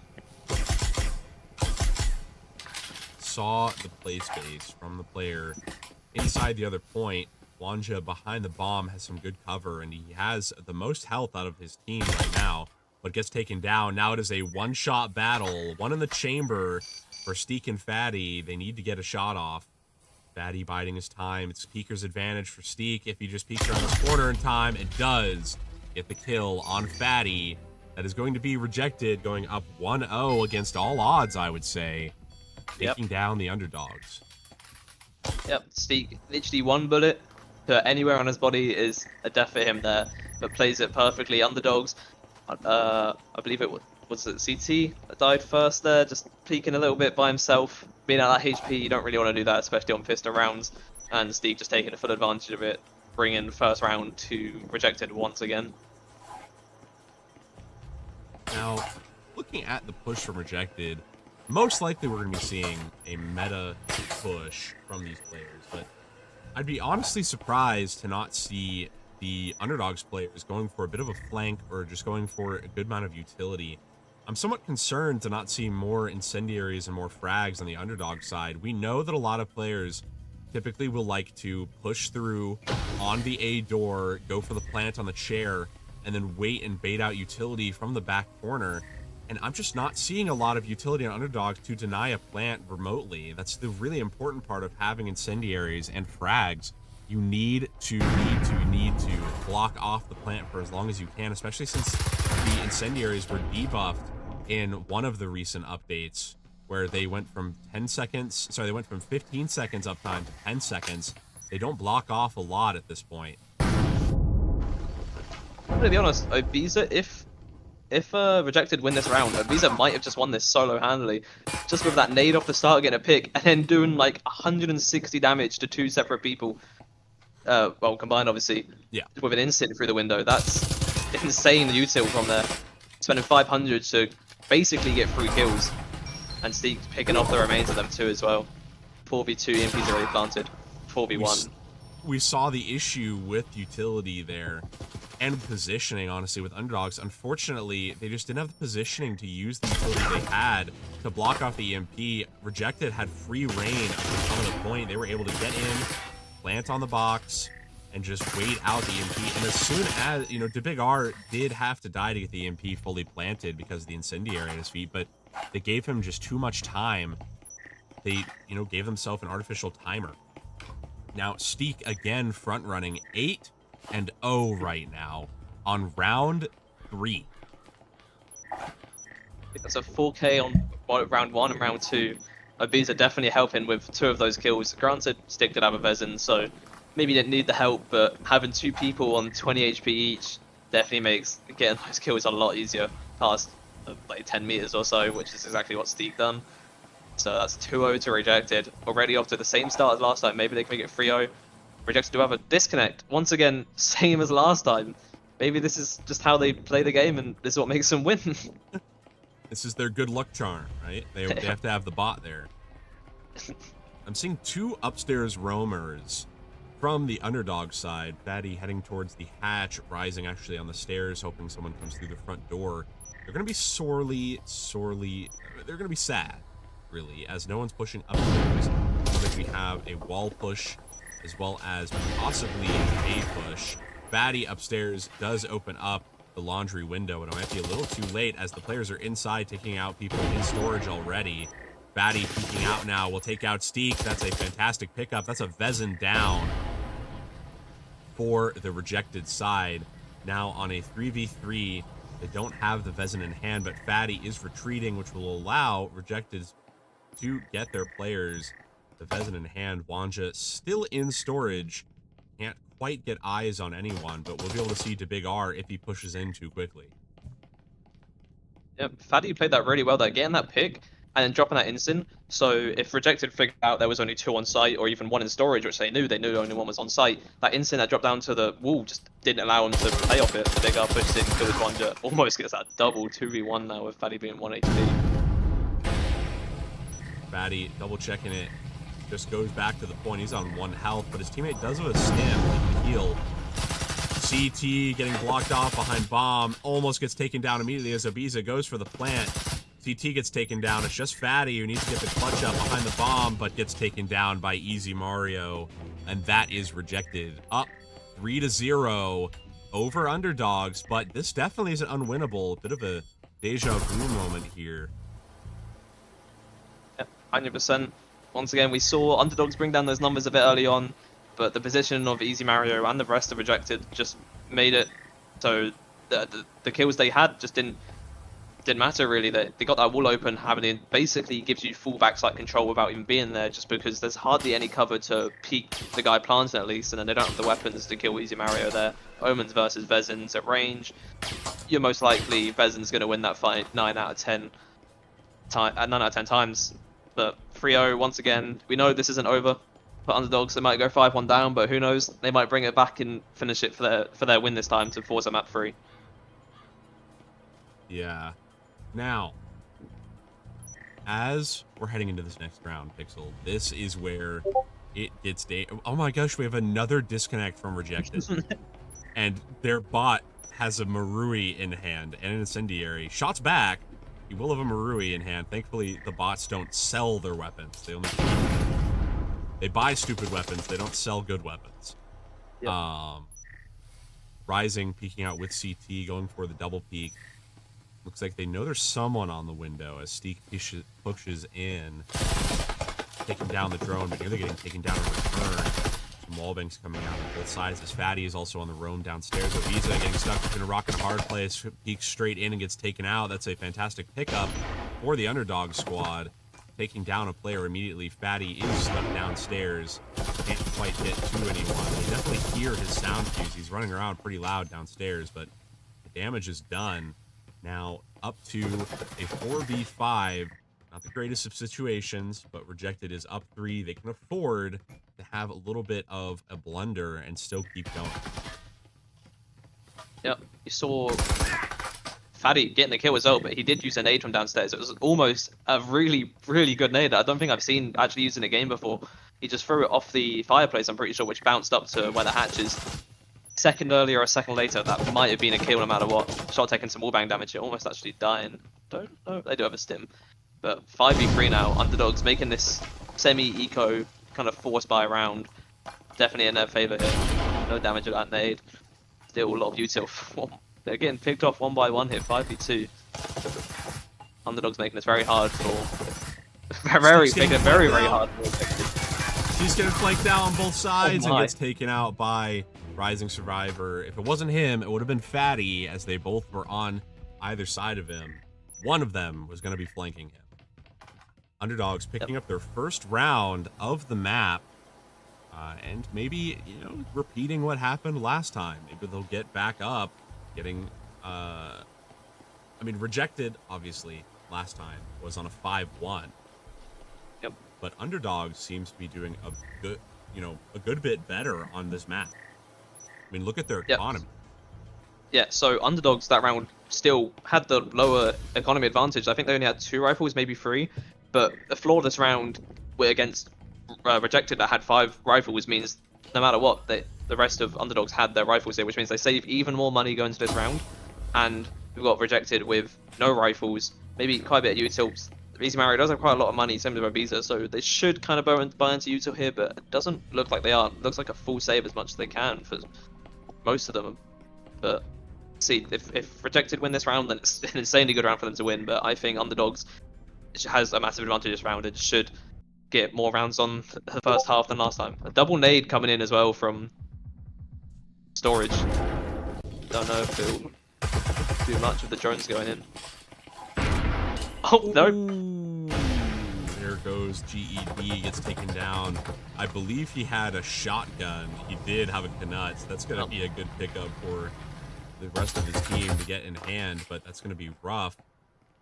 Saw the play space from the player inside the other point. Wanja behind the bomb has some good cover, and he has the most health out of his team right now, but gets taken down. Now it is a one-shot battle. One in the chamber for Steak and Fatty. They need to get a shot off. Fatty biding his time. It's Peeker's advantage for Steak. If he just peeks around this corner in time, it does get the kill on Fatty. That is going to be Rejected, going up 1-0 against all odds, I would say. Taking down the Underdogs. Yep, Steak, literally one bullet to anywhere on his body is a death for him there, but plays it perfectly. Underdogs, I believe it was it CT that died first there, just peeking a little bit by himself. Being at that HP, you don't really want to do that, especially on pistol rounds. And Steve just taking a full advantage of it, bringing first round to Rejected once again. Now, looking at the push from Rejected, most likely we're going to be seeing a meta push from these players, but I'd be honestly surprised to not see the Underdogs players going for a bit of a flank or just going for a good amount of utility. I'm somewhat concerned to not see more incendiaries and more frags on the Underdog side. We know that a lot of players typically will like to push through on the A door, go for the plant on the chair, and then wait and bait out utility from the back corner. And I'm just not seeing a lot of utility on Underdogs to deny a plant remotely. That's the really important part of having incendiaries and frags. You need to block off the plant for as long as you can, especially since the incendiaries were debuffed in one of the recent updates, where they went from 15 seconds uptime to 10 seconds. They don't block off a lot at this point. I'm gonna be honest, Ibiza, if Rejected win this round, Ibiza might have just won this solo handily, just with that nade off the start, getting a pick, and then doing like 160 damage to 2 separate people. Well, combined obviously. Yeah. With an instant through the window. That's insane util from there. Spending 500 to basically get 3 kills. And Steve picking off the remains of them too as well. 4v2, EMP's already planted. 4v1. We saw the issue with utility there and positioning, honestly, with underdogs. Unfortunately, they just didn't have the positioning to use the utility they had to block off the EMP. Rejected had free reign up to some of the point. They were able to get in, plant on the box, and just wait out the EMP. And as soon as, you know, Big R did have to die to get the EMP fully planted because of the incendiary at his feet, but they gave him just too much time. They, you know, gave themselves an artificial timer. Now, Steak again front running 8-0 right now on round 3. I think that's a 4K on round 1 and round 2. Ibiza definitely helping with 2 of those kills. Granted, Stick did have a Vezin, so maybe didn't need the help, but having 2 people on 20 HP each definitely makes getting those kills a lot easier past like 10 meters or so, which is exactly what Steak done. So that's 2-0 to Rejected. Already off to the same start as last time. Maybe they can make it 3-0. Rejected do have a disconnect. Once again, same as last time. Maybe this is just how they play the game and this is what makes them win. This is their good luck charm, right? They have to have the bot there. I'm seeing 2 upstairs roamers from the underdog side. Fatty heading towards the hatch, Rising actually on the stairs, hoping someone comes through the front door. They're going to be sorely, they're going to be sad, really, as no one's pushing upstairs. Because we have a wall push as well as possibly a push. Fatty upstairs does open up the laundry window, but it might be a little too late as the players are inside taking out people in storage already. Fatty peeking out now will take out Steak. That's a fantastic pickup. That's a Vezin down for the Rejected side. Now on a 3v3, they don't have the Vezin in hand, but Fatty is retreating, which will allow Rejected to get their players the Vezin in hand. Wanja still in storage. Can't quite get eyes on anyone, but we'll be able to see Big R if he pushes in too quickly. Yep, Fatty played that really well there, getting that pick and then dropping that instant. So if Rejected figured out there was only 2 on site or even 1 in storage, which they knew only 1 was on site, that instant that dropped down to the wall just didn't allow him to play off it. Big R pushes in, kills Wanja, almost gets that double 2v1 now with Fatty being 1 HP. Fatty double checking it. Just goes back to the point. He's on 1 health, but his teammate does have a stim. He can heal. CT getting blocked off behind bomb. Almost gets taken down immediately as Ibiza goes for the plant. CT gets taken down. It's just Fatty who needs to get the clutch up behind the bomb, but gets taken down by Easy Mario. And that is Rejected. Up 3-0 over underdogs, but this definitely is an unwinnable. Bit of a deja vu moment here. Yep, 100%. Once again, we saw underdogs bring down those numbers a bit early on, but the position of Easy Mario and the rest of Rejected just made it so the kills they had just didn't matter really. They got that wall open, having it basically gives you full backside control without even being there, just because there's hardly any cover to peek the guy planting at least, and then they don't have the weapons to kill Easy Mario there. Omens versus Vezins at range. You're most likely Vezin's going to win that fight 9 out of 10 times. But 3-0 once again. We know this isn't over for underdogs. They might go 5-1 down, but who knows? They might bring it back and finish it for their win this time to force a map 3. Yeah. Now, as we're heading into this next round, Pixel, this is where it gets oh my gosh, we have another disconnect from Rejected. And their bot has a Marui in hand and an incendiary. Shots back. He will have a Marui in hand. Thankfully, the bots don't sell their weapons. They buy stupid weapons. They don't sell good weapons. Yep. Rising, peeking out with CT, going for the double peek. Looks like they know there's someone on the window as Steak pushes in. Taking down the drone, but nearly getting taken down in return. Some wallbangs coming out on both sides. As Fatty is also on the roam downstairs. Ibiza getting stuck between a rock and a hard place. Peeks straight in and gets taken out. That's a fantastic pickup for the underdog squad. Taking down a player immediately. Fatty is stuck downstairs. Can't quite get to anyone. You definitely hear his sound cues. He's running around pretty loud downstairs, but the damage is done. Now up to a 4v5. Not the greatest of situations, but Rejected is up 3. They can afford to have a little bit of a blunder and still keep going. Yep, you saw Fatty getting the kill as well, but he did use a nade from downstairs. It was almost a really, really good nade. I don't think I've seen actually used in a game before. He just threw it off the fireplace, I'm pretty sure, which bounced up to where the hatch is. second earlier or a second later, that might have been a kill no matter what. Shot taking some wallbang damage, it almost actually dying. Don't know. They do have a stim. But 5v3 now, Underdogs making this semi-eco kind of force buy round. Definitely in their favour here. No damage of that nade. Still a lot of util. They're getting picked off one by one here, 5v2. Underdogs making this very hard for... making it very hard for Rejected. He's getting flanked out on both sides and my. gets taken out by Rising Survivor. If it wasn't him, it would have been Fatty, as they both were on either side of him. One of them was going to be flanking him. Underdogs picking up their first round of the map, and maybe, you know, repeating what happened last time. Maybe they'll get back up, getting, I mean, Rejected, obviously, last time was on a 5-1. Yep. But Underdogs seems to be doing a good, you know, a good bit better on this map. I mean, look at their economy. Yeah, so Underdogs that round still had the lower economy advantage. I think they only had 2 rifles, maybe 3. But a flawless round against Rejected that had 5 rifles means no matter what, the rest of Underdogs had their rifles here, which means they save even more money going to this round. And we've got Rejected with no rifles, maybe quite a bit of util. Easy Mario does have quite a lot of money, same with Ibiza, so they should kind of buy into util here, but it doesn't look like they are. It looks like a full save as much as they can for most of them. But see, if Rejected win this round, then it's an insanely good round for them to win. But I think Underdogs has a massive advantage this round and should get more rounds on the first half than last time. A double nade coming in as well from storage. Don't know if it'll do much of the drones going in. Oh no! Ooh, there goes GED, gets taken down. I believe he had a shotgun. He did have a Knut, so that's going to be a good pickup for the rest of his team to get in hand, but that's going to be rough.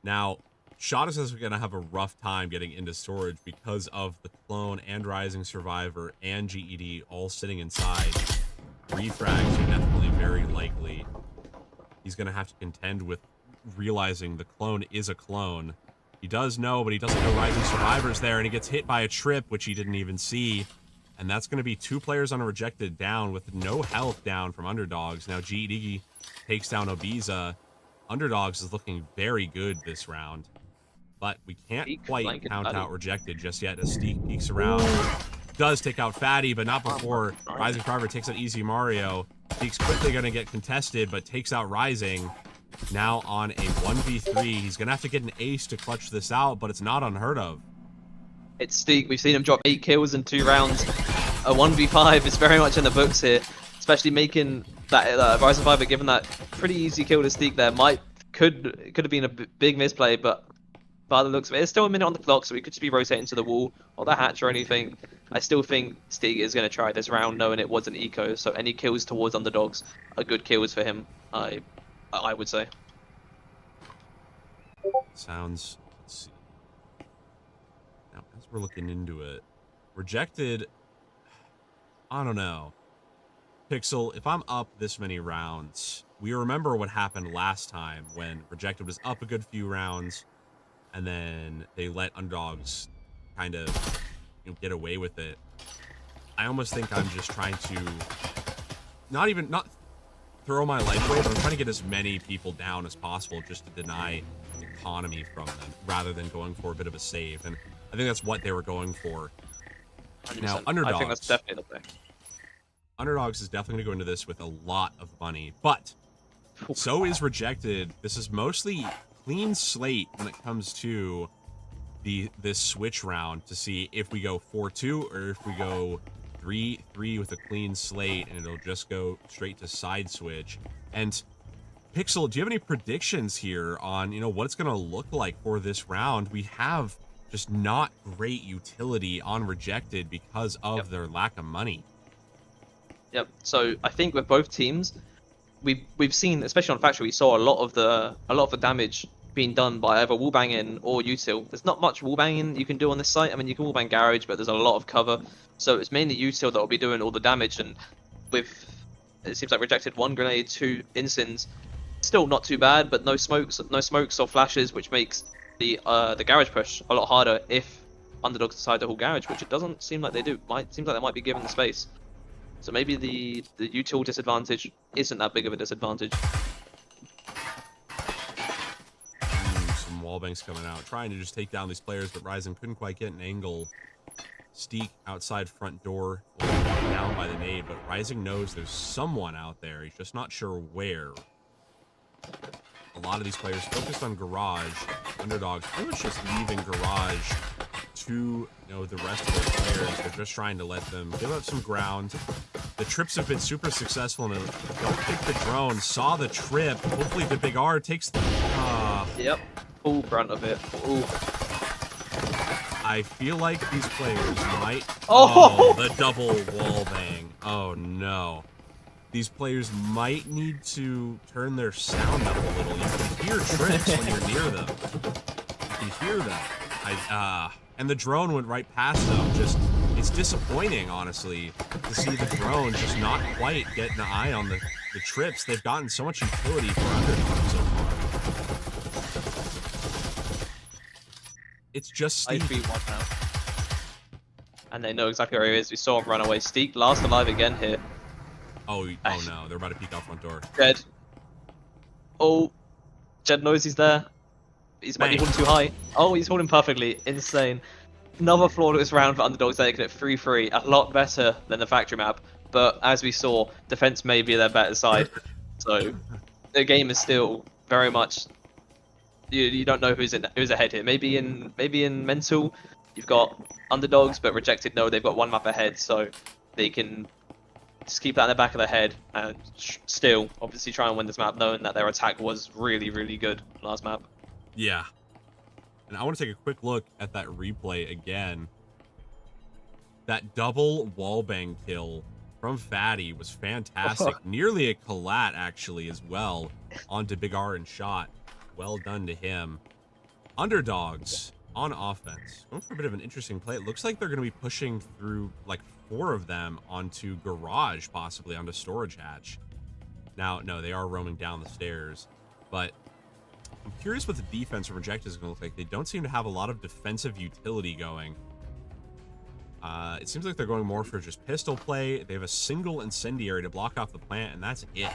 Now, Shottas is going to have a rough time getting into storage because of the clone and Rising Survivor and GED all sitting inside. Refrags are definitely very likely. He's going to have to contend with realizing the clone is a clone. He does know, but he doesn't know Rising Survivor's there, and he gets hit by a trip, which he didn't even see. And that's going to be 2 players on a Rejected down with no health down from Underdogs. Now GED takes down Ibiza. Underdogs is looking very good this round. But we can't quite count out Rejected just yet as Steak peeks around. Does take out Fatty, but not before Rising Survivor takes out Easy Mario. Steak's quickly going to get contested, but takes out Rising. Now on a 1v3. He's going to have to get an ace to clutch this out, but it's not unheard of. It's Steak. We've seen him drop 8 kills in 2 rounds. A 1v5 is very much in the books here, especially making that Rising Survivor, given that pretty easy kill to Steak there, could have been a big misplay, but by the looks of it, it's still a minute on the clock, so we could just be rotating to the wall or the hatch or anything. I still think Steak is going to try this round, knowing it was an eco, so any kills towards Underdogs are good kills for him, I would say. Sounds, let's see. Now, as we're looking into it, Rejected, I don't know. Pixel, if I'm up this many rounds, we remember what happened last time when Rejected was up a good few rounds, and then they let Underdogs kind of, you know, get away with it. I almost think I'm just trying to not throw my life away, but I'm trying to get as many people down as possible just to deny economy from them, rather than going for a bit of a save. And I think that's what they were going for. 100%. Now, Underdogs. I think that's definitely the play. Underdogs is definitely going to go into this with a lot of money, but so is Rejected. This is mostly clean slate when it comes to this switch round to see if we go 4-2 or if we go 3-3 with a clean slate, and it'll just go straight to side switch. And Pixel, do you have any predictions here on, you know, what it's going to look like for this round? We have just not great utility on Rejected because of their lack of money. Yep. So I think with both teams, we've seen, especially on Factory, we saw a lot of the damage being done by either wallbanging or util. There's not much wallbanging you can do on this site. I mean, you can wallbang garage, but there's a lot of cover. So it's mainly util that will be doing all the damage. And with, it seems like Rejected 1 grenade, 2 insins, still not too bad, but no smokes or flashes, which makes the garage push a lot harder if Underdogs decide to hold garage, which it doesn't seem like they do. Seems like they might be given the space. So maybe the util disadvantage isn't that big of a disadvantage. Some wallbangs coming out, trying to just take down these players, but Rising couldn't quite get an angle. Steak outside front door, down by the nade, but Rising knows there's someone out there. He's just not sure where. A lot of these players focused on garage. Underdogs pretty much just leaving garage to the rest of their players. They're just trying to let them give up some ground. The trips have been super successful, and don't pick the drone. Saw the trip. Hopefully the Big R takes the... Yep, full brunt of it. Ooh. I feel like these players might... Oh! The double wall bang. Oh, no. These players might need to turn their sound up a little. You can hear trips when you're near them. You can hear them. And the drone went right past them. It's disappointing, honestly, to see the drone just not quite getting an eye on the trips. They've gotten so much utility for Underdog so far. It's just Steak. 5v1 now. And they know exactly where he is. We saw him run away. Steak last alive again here. Oh no, they're about to peek out front door. Jed. Oh, Jed knows he's there. He's might be holding too high. Oh, he's holding perfectly. Insane. Another flawless round for Underdogs, taking it 3-3. A lot better than the factory map. But as we saw, defense may be their better side. So the game is still very much... You don't know who's ahead here. Maybe in mental, you've got Underdogs, but Rejected know they've got one map ahead, so they can just keep that in the back of their head and still obviously try and win this map, knowing that their attack was really, really good last map. Yeah. And I want to take a quick look at that replay again. That double wallbang kill from Fatty was fantastic. Nearly a collat, actually, as well, onto Big R and shot. Well done to him. Underdogs on offense. Going for a bit of an interesting play. It looks like they're going to be pushing through, like, 4 of them onto garage, possibly onto storage hatch. Now, no, they are roaming down the stairs, but I'm curious what the defense from Rejected is going to look like. They don't seem to have a lot of defensive utility going. It seems like they're going more for just pistol play. They have a single incendiary to block off the plant, and that's it. I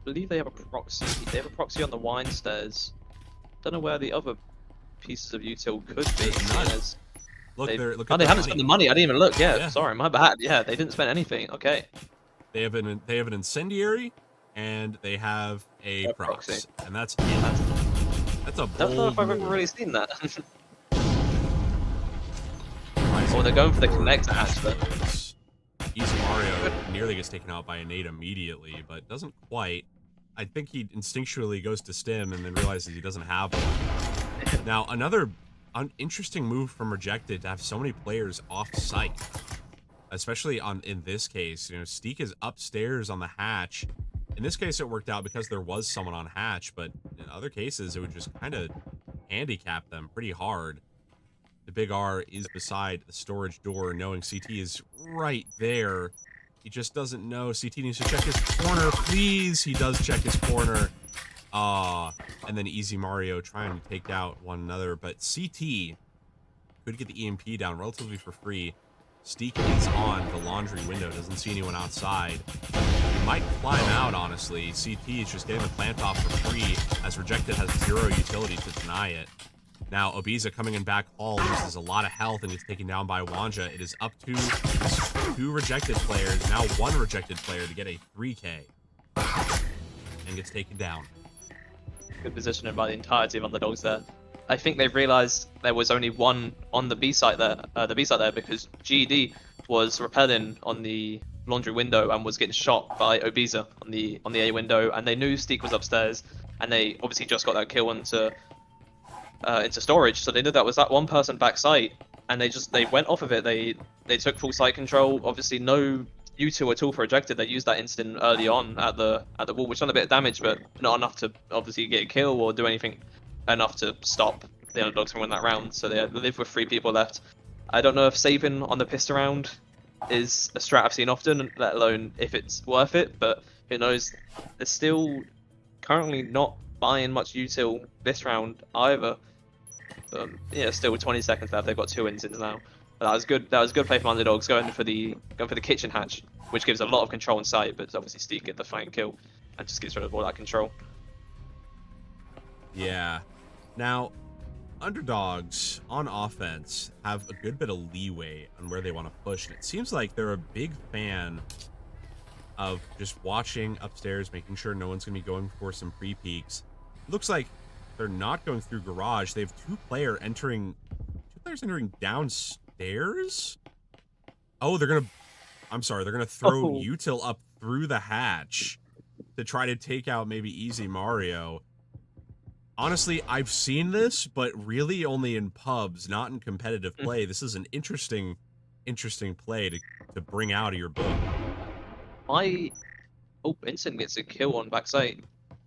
believe they have a proxy. They have a proxy on the wine stairs. Don't know where the other pieces of util could be. There's none. Look, they haven't spent the money. I didn't even look. Yeah, sorry, my bad. Yeah, they didn't spend anything. Okay. They have an incendiary, and they have a proxy, and that's it. That's a bold I don't know if I've ever really seen that. Oh, they're going for the connector hatch, but Easy Mario nearly gets taken out by a nade immediately, but doesn't quite. I think he instinctually goes to stim and then realizes he doesn't have one. Now, another interesting move from Rejected to have so many players off site, especially in this case. Steak is upstairs on the hatch. In this case, it worked out because there was someone on hatch, but in other cases, it would just kind of handicap them pretty hard. The Big R is beside the storage door, knowing CT is right there. He just doesn't know. CT needs to check his corner, please. He does check his corner. And then Easy Mario trying to take out one another, but CT could get the EMP down relatively for free. Steak is on the laundry window, doesn't see anyone outside. He might climb out, honestly. CT is just getting the plant off for free, as Rejected has 0 utility to deny it. Now, Obiza coming in back hall loses a lot of health and gets taken down by Wanja. It is up to 2 Rejected players, now 1 Rejected player to get a 3K. And gets taken down. Good positioning by the entirety of Underdogs there. I think they've realized there was only one on the B site there, because GED was rappelling on the laundry window and was getting shot by Obiza on the A window, and they knew Steak was upstairs, and they obviously just got that kill into storage, so they knew that was that one person back site, and they went off of it. They took full site control. Obviously, no U2 at all for Rejected. They used that instant early on at the wall, which done a bit of damage, but not enough to obviously get a kill or do anything enough to stop the Underdogs from winning that round. So they live with 3 people left. I don't know if saving on the pistol round is a strat I've seen often, let alone if it's worth it, but who knows. They're still currently not buying much util this round either. Yeah, still with 20 seconds left, they've got 2 instants now. But that was good. That was good play from Underdogs going for the kitchen hatch, which gives a lot of control in sight. But obviously Steve get the flank kill and just gets rid of all that control. Yeah. Now, Underdogs on offense have a good bit of leeway on where they want to push, and it seems like they're a big fan of just watching upstairs, making sure no one's going to be going for some pre-peeks. Looks like they're not going through garage. They have two players entering downstairs. Oh, they're gonna throw util up through the hatch to try to take out maybe Easy Mario. Honestly, I've seen this, but really only in pubs, not in competitive play. This is an interesting play to bring out of your book. Instant gets a kill on backside.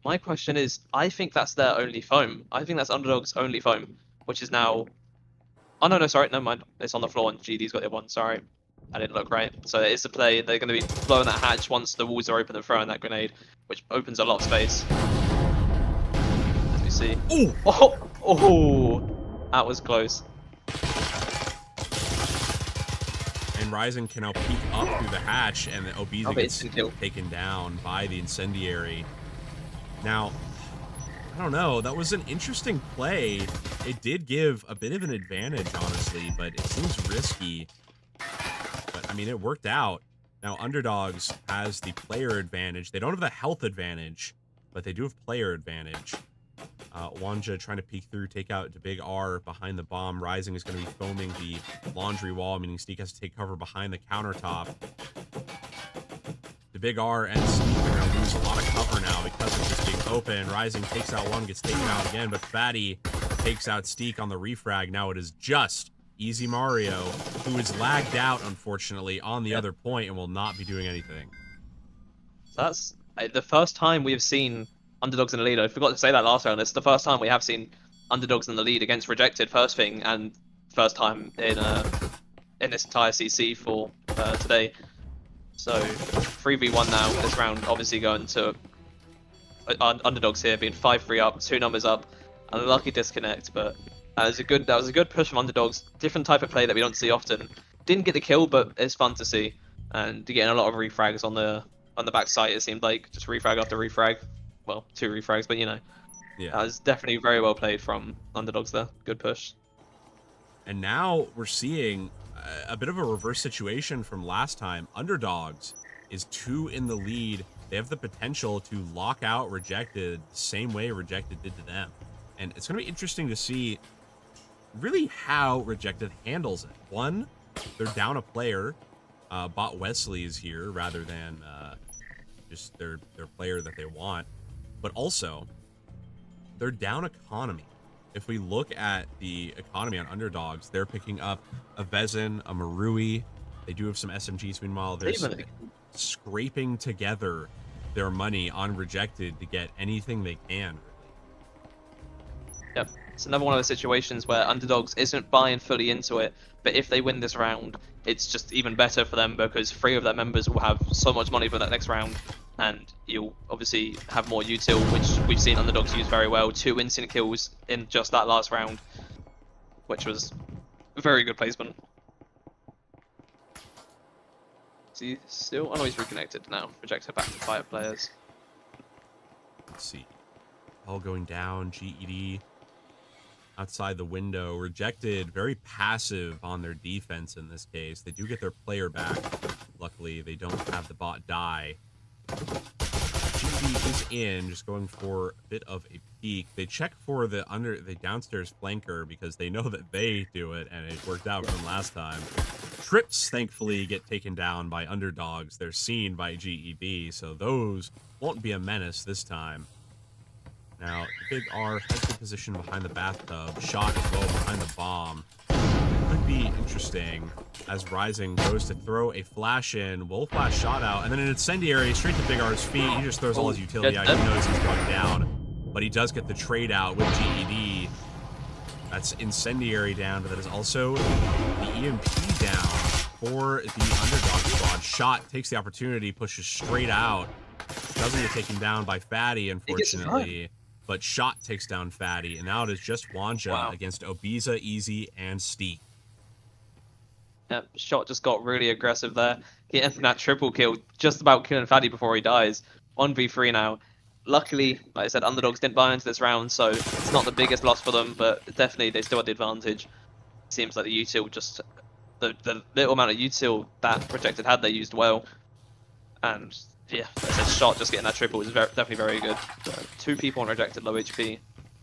My question is, I think that's their only foam. I think that's Underdog's only foam, which is now... Oh, no, sorry, never mind. It's on the floor and GD's got the other one, sorry. I didn't look right. So it's a play. They're going to be blowing that hatch once the walls are open and throwing that grenade, which opens a lot of space. As we see. Ooh. Oh! That was close. And Ryzen can now peek up through the hatch, and the Obese gets taken down by the Incendiary. Now, I don't know. That was an interesting play. It did give a bit of an advantage, honestly, but it seems risky. But, I mean, it worked out. Now, Underdogs has the player advantage. They don't have the health advantage, but they do have player advantage. Wanja trying to peek through, take out the big R behind the bomb. Rising is going to be foaming the laundry wall, meaning Sneak has to take cover behind the countertop. The big R and Sneak are going to lose a lot of cover now because of this being open. Rising takes out one, gets taken out again, but Fatty takes out Steak on the refrag. Now it is just Easy Mario, who is lagged out, unfortunately, on the other point and will not be doing anything. So that's the first time we have seen Underdogs in the lead. I forgot to say that last round. It's the first time we have seen Underdogs in the lead against Rejected first thing, and first time in this entire CC for today. So 3v1 now this round, obviously going to Underdogs here being 5-3 up, 2 numbers up, and a lucky disconnect. But that was a good push from Underdogs. Different type of play that we don't see often. Didn't get the kill, but it's fun to see, and getting a lot of refrags on the back site. It seemed like just refrag after refrag. Well, 2 refrags, but you know, that was definitely very well played from Underdogs there. Good push. And now we're seeing a bit of a reverse situation from last time. Underdogs is 2 in the lead. They have the potential to lock out Rejected the same way Rejected did to them. And it's going to be interesting to see really how Rejected handles it. One, they're down a player. Bot Wesley is here rather than just their player that they want. But also, they're down economy. If we look at the economy on Underdogs, they're picking up a Vezin, a Marui. They do have some SMGs. Meanwhile, they're scraping together their money on Rejected to get anything they can. Yep. It's another one of the situations where Underdogs isn't buying fully into it, but if they win this round, it's just even better for them because 3 of their members will have so much money for that next round, and you'll obviously have more util, which we've seen Underdogs use very well. 2 instant kills in just that last round, which was a very good placement. See, still, oh no, he's reconnected now. Projector back to 5 players. Let's see. All going down, GED outside the window. Rejected, very passive on their defense in this case. They do get their player back. Luckily, they don't have the bot die. GD is in, just going for a bit of a peek. They check for the downstairs flanker because they know that they do it, and it worked out from last time. Trips, thankfully, get taken down by Underdogs. They're seen by GEB, so those won't be a menace this time. Now, the big R has the position behind the bathtub. Shot as well behind the bomb. Could be interesting as Rising goes to throw a flash in. Will flash shot out, and then an incendiary straight to Big R's feet. He just throws all his utility out. He knows he's going down, but he does get the trade out with GED. That's incendiary down, but that is also the EMP down for the Underdog squad. Shot takes the opportunity, pushes straight out. Doesn't get taken down by Fatty, unfortunately. But Shot takes down Fatty, and now it is just Wanja against Obisa, Easy, and Steak. Yeah, Shot just got really aggressive there. Getting that triple kill, just about killing Faddy before he dies. 1v3 now. Luckily, like I said, underdogs didn't buy into this round, so it's not the biggest loss for them, but definitely they still had the advantage. Seems like the util just the little amount of util that Rejected had, they used well. And yeah, like I said, Shot just getting that triple is definitely very good. So, 2 people on Rejected, low HP.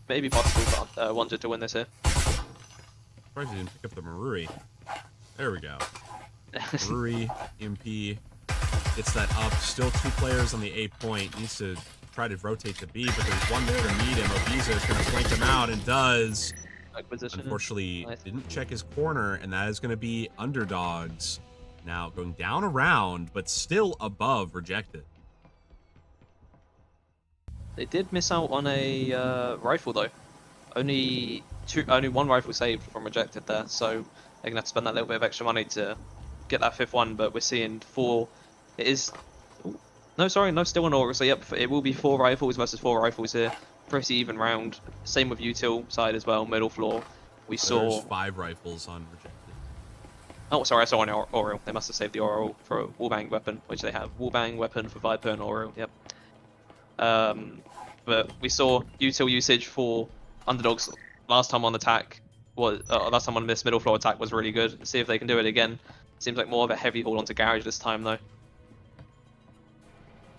Maybe possible, but wanted to win this here. Surprised he didn't pick up the Marui. There we go. Marui, MP, gets that up. Still 2 players on the A point. Needs to try to rotate to B, but there's one there to meet him. Obiza is going to flank him out and does. Unfortunately, nice. Didn't check his corner, and that is going to be underdogs. Now going down around, but still above Rejected. They did miss out on a rifle though. Only 1 rifle saved from Rejected there, so they're gonna have to spend that little bit of extra money to get that 5th one. But we're seeing 4. It is. No, sorry, no, still an aura. So yep, it will be 4 rifles versus 4 rifles here. Pretty even round. Same with util side as well, middle floor. We saw. There's 5 rifles on Rejected. Oh, sorry, I saw an Oral. They must have saved the Oral for a wallbang weapon, which they have. Wallbang weapon for Viper and Oral, yep. But we saw util usage for underdogs last time on attack. Last time on this middle floor attack was really good. Let's see if they can do it again. Seems like more of a heavy haul onto Garage this time, though.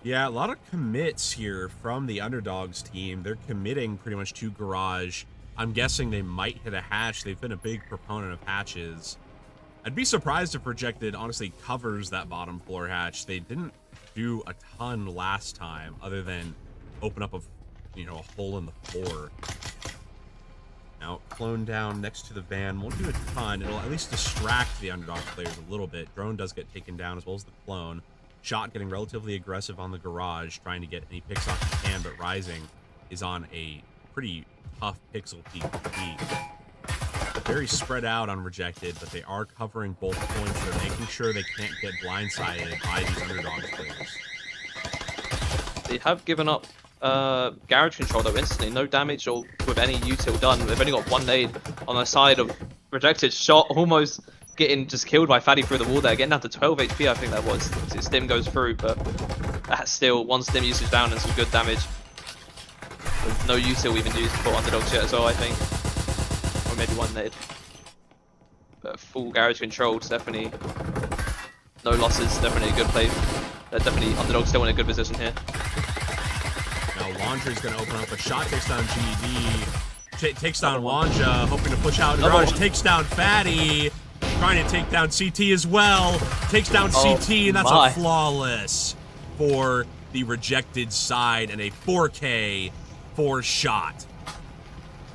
Yeah, a lot of commits here from the underdogs team. They're committing pretty much to Garage. I'm guessing they might hit a hatch. They've been a big proponent of hatches. I'd be surprised if Rejected honestly covers that bottom floor hatch. They didn't do a ton last time, other than open up a hole in the floor. Now, clone down next to the van won't do a ton. It'll at least distract the underdog players a little bit. Drone does get taken down, as well as the clone. Shot getting relatively aggressive on the Garage, trying to get any picks off he can, but Rising is on a pretty tough pixel peak. Very spread out on Rejected, but they are covering both points. They're making sure they can't get blindsided by these underdog players. They have given up garage control though instantly. No damage or with any util done. They've only got 1 nade on the side of Rejected. Shot almost getting just killed by Faddy through the wall there. Getting down to 12 HP, I think that was. His stim goes through, but that's still 1 stim usage down and some good damage. With no util even used for underdogs yet as well, I think. Or maybe 1 nade. But full garage control, definitely. No losses, definitely a good play. Definitely underdogs still in a good position here. Now Laundry's going to open up a shot, takes down GED, takes down Wanja, hoping to push out Garage, takes down Fatty, trying to take down CT as well, takes down CT, and that's a flawless for the Rejected side, and a 4K for Shot.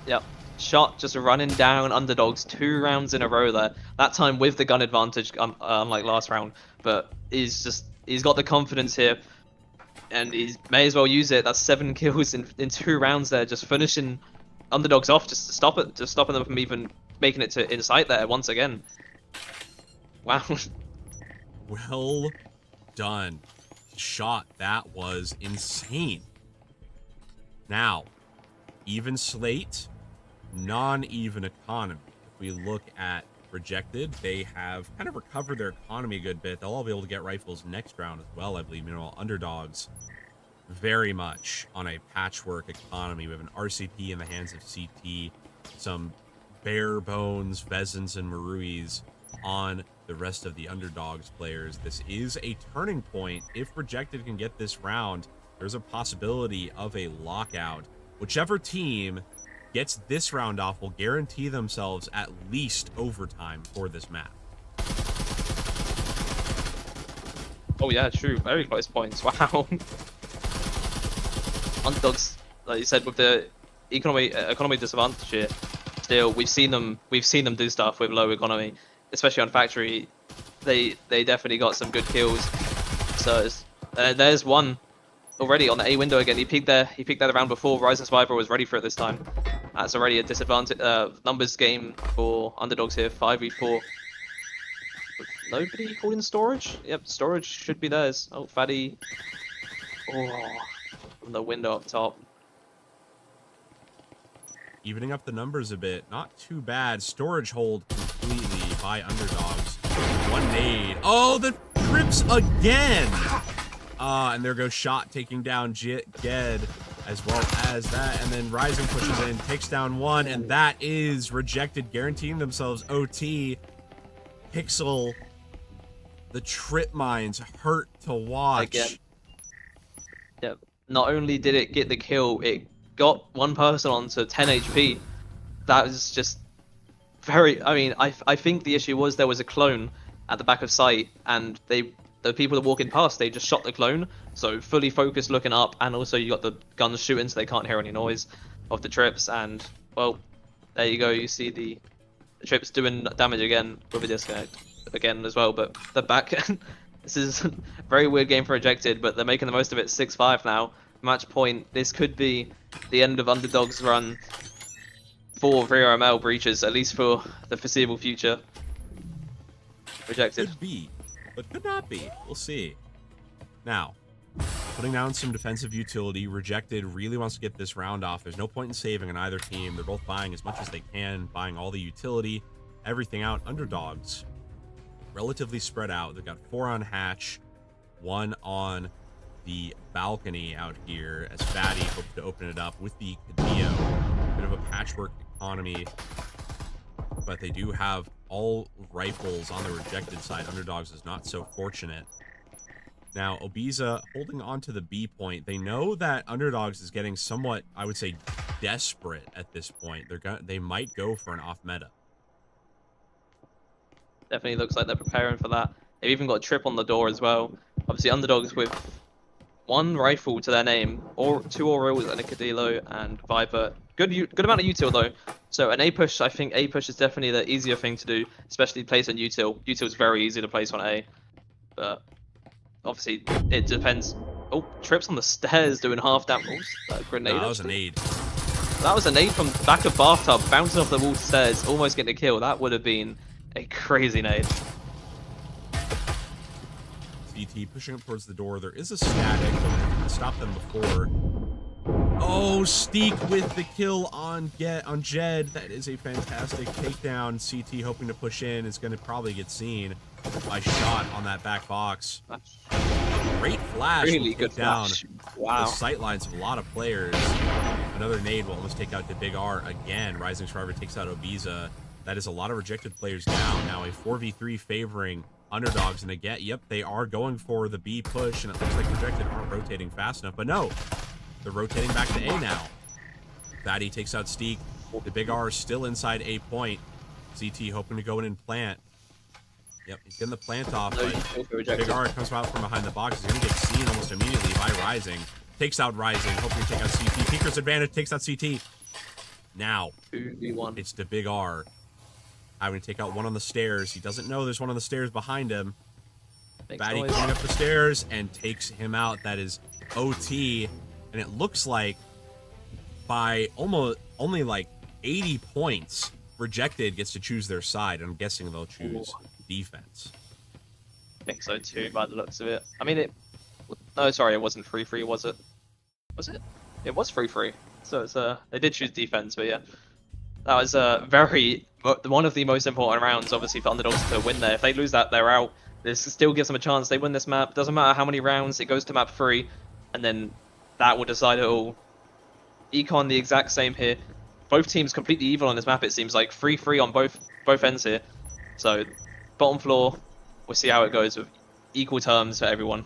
Yep. Shot just running down underdogs 2 rounds in a row there. That time with the gun advantage, unlike last round, but he's got the confidence here. And he may as well use it. That's 7 kills in 2 rounds there, just finishing underdogs off, just stopping them from even making it to insight there once again. Wow. Well done. Shot. That was insane. Now, even slate, non-even economy. If we look at Rejected, they have kind of recovered their economy a good bit. They'll all be able to get rifles next round as well, I believe. Underdogs very much on a patchwork economy. We have an RCP in the hands of CT, some bare bones Pheasants and Maruis on the rest of the underdogs players. This is a turning point. If Rejected can get this round, there's a possibility of a lockout. Whichever team gets this round off will guarantee themselves at least overtime for this map. Oh yeah, true. Very close points. Wow. Underdogs, like you said, with the economy disadvantage here, still we've seen them do stuff with low economy, especially on factory. They definitely got some good kills. So there's one already on the A window again. He peeked there around before. Rising Survivor was ready for it this time. That's already a disadvantage numbers game for underdogs here. 5v4. Nobody holding storage? Yep, storage should be theirs. Oh, Fatty. Oh, from the window up top. Evening up the numbers a bit. Not too bad. Storage hold completely by underdogs. One nade. Oh, the trips again! And there goes Shot taking down Ged as well as that. And then Rising pushes in, takes down one, and that is rejected, guaranteeing themselves OT. Pixel, the trip mines hurt to watch. Again. Yep. Not only did it get the kill, it got one person onto 10 HP. That was just very... I mean, I think the issue was there was a clone at the back of site, and the people that walking past, they just shot the clone. So fully focused looking up, and also you got the guns shooting so they can't hear any noise of the trips. And, well, there you go. You see the trips doing damage again with a disconnect again as well, but they're back. This is a very weird game for Rejected, but they're making the most of it. 6-5 now. Match point. This could be the end of Underdog's run for VRML breaches, at least for the foreseeable future. Rejected. Could be, but could not be. We'll see. Now, putting down some defensive utility. Rejected really wants to get this round off. There's no point in saving on either team. They're both buying as much as they can, buying all the utility, everything out. Underdogs, relatively spread out. They've got 4 on hatch, 1 on the balcony out here as Fatty hopes to open it up with the Cadillo. Bit of a patchwork economy, but they do have all rifles on the Rejected side. Underdogs is not so fortunate. Now, Obiza holding on to the B point. They know that Underdogs is getting somewhat, I would say, desperate at this point. They might go for an off meta. Definitely looks like they're preparing for that. They've even got a trip on the door as well. Obviously, Underdogs with 1 rifle to their name, or 2 Orals and a Cadillo and Viper. Good amount of util though. So an A push, I think A push is definitely the easier thing to do, especially place on util. Util is very easy to place on A, but obviously it depends. Oh, trips on the stairs doing half damage. Grenade. No, that was a nade. That was a nade from the back of bathtub, bouncing off the wall stairs, almost getting a kill. That would have been a crazy nade. CT pushing up towards the door. There is a static, but stopped them before. Oh, Steek with the kill on Jed. That is a fantastic takedown. CT hoping to push in is going to probably get seen by Shot on that back box. Great flash. Really good flash. Wow. The sight lines of a lot of players. Another nade will almost take out the Big R again. Rising Survivor takes out Obiza. That is a lot of Rejected players down. Now a 4v3 favoring Underdogs, and again, yep, they are going for the B push, and it looks like Rejected aren't rotating fast enough, but no, they're rotating back to A now. Fatty takes out Steek. The Big R is still inside A point. CT hoping to go in and plant. Yep, he's getting the plant off, but Big R comes out from behind the box. He's going to get seen almost immediately by Rising. Takes out Rising, hoping to take out CT. Peeker's advantage, takes out CT. Now, 2v1. It's the Big R. Having to take out one on the stairs. He doesn't know there's one on the stairs behind him. Fatty coming up the stairs and takes him out. That is OT. And it looks like by only like 80 points, Rejected gets to choose their side. I'm guessing they'll choose defense. I think so too, by the looks of it. I mean, no, sorry, it wasn't 3-3, was it? Was it? It was 3-3. So it's they did choose defense, but yeah. That was one of the most important rounds, obviously, for Underdogs to win there. If they lose that, they're out. This still gives them a chance. They win this map. Doesn't matter how many rounds. It goes to map 3, and then that will decide it all. Econ the exact same here. Both teams completely evil on this map, it seems like. 3-3 on both ends here. So, bottom floor, we'll see how it goes with equal terms for everyone.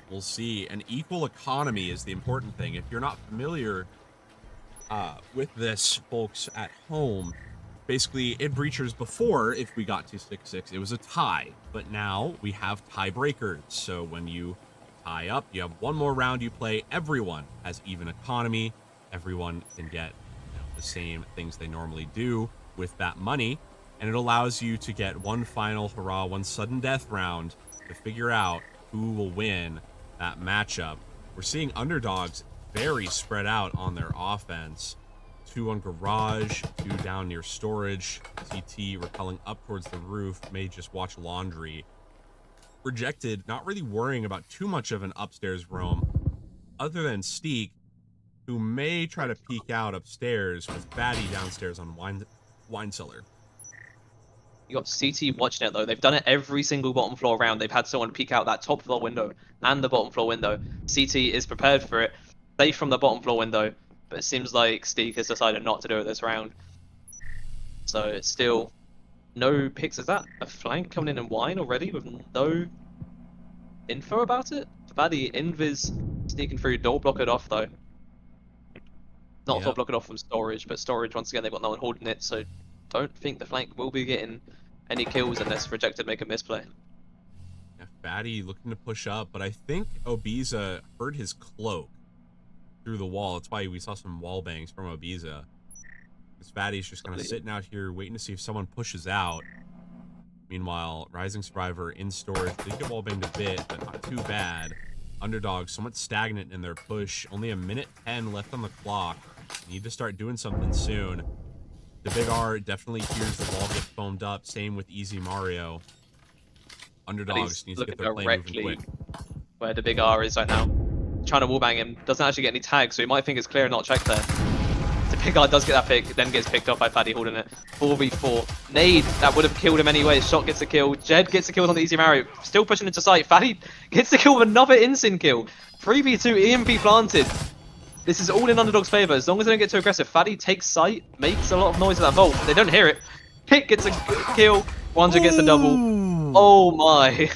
We'll see. An equal economy is the important thing. If you're not familiar with this, folks at home, basically in Breachers before, if we got to 6-6, it was a tie, but now we have tiebreakers. So when you tie up, you have one more round you play. Everyone has even economy. Everyone can get the same things they normally do with that money, and it allows you to get one final hurrah, one sudden death round to figure out who will win that matchup. We're seeing Underdogs very spread out on their offense. 2 on garage, 2 down near storage. CT repelling up towards the roof, may just watch laundry. Rejected, not really worrying about too much of an upstairs roam, other than Steek, who may try to peek out upstairs with Fatty downstairs on wine cellar. You got CT watching it though. They've done it every single bottom floor round. They've had someone peek out that top floor window and the bottom floor window. CT is prepared for it, safe from the bottom floor window, but it seems like Steak has decided not to do it this round. So it's still no picks. Is that a flank coming in wine already with no info about it? Faddy Invis sneaking through, door blocked off though. Not door blocked off from storage, but storage once again they've got no one holding it, so don't think the flank will be getting any kills unless Rejected make a misplay. Yeah, Fatty looking to push up, but I think Obiza heard his cloak through the wall. That's why we saw some wall bangs from Obiza. Because Fatty's just kind of sitting out here waiting to see if someone pushes out. Meanwhile, Rising Survivor in storage. They get wall banged a bit, but not too bad. Underdog somewhat stagnant in their push. Only a minute 10 left on the clock. Need to start doing something soon. The Big R definitely hears the wall get foamed up. Same with Easy Mario. Underdogs needs to get their play moving quick. Where the Big R is right now. Trying to wallbang him. Doesn't actually get any tags, so he might think it's clear and not checked there. The Big R does get that pick, then gets picked up by Paddy holding it. 4v4. Nade, that would have killed him anyway. Shot gets a kill. Jed gets a kill on the Easy Mario. Still pushing into sight. Fatty gets the kill with another Insyn kill. 3v2 EMP planted. This is all in Underdog's favour. As long as they don't get too aggressive, Fatty takes sight, makes a lot of noise with that vault. They don't hear it. Pick gets a kill. Wanja gets the double. Oh my.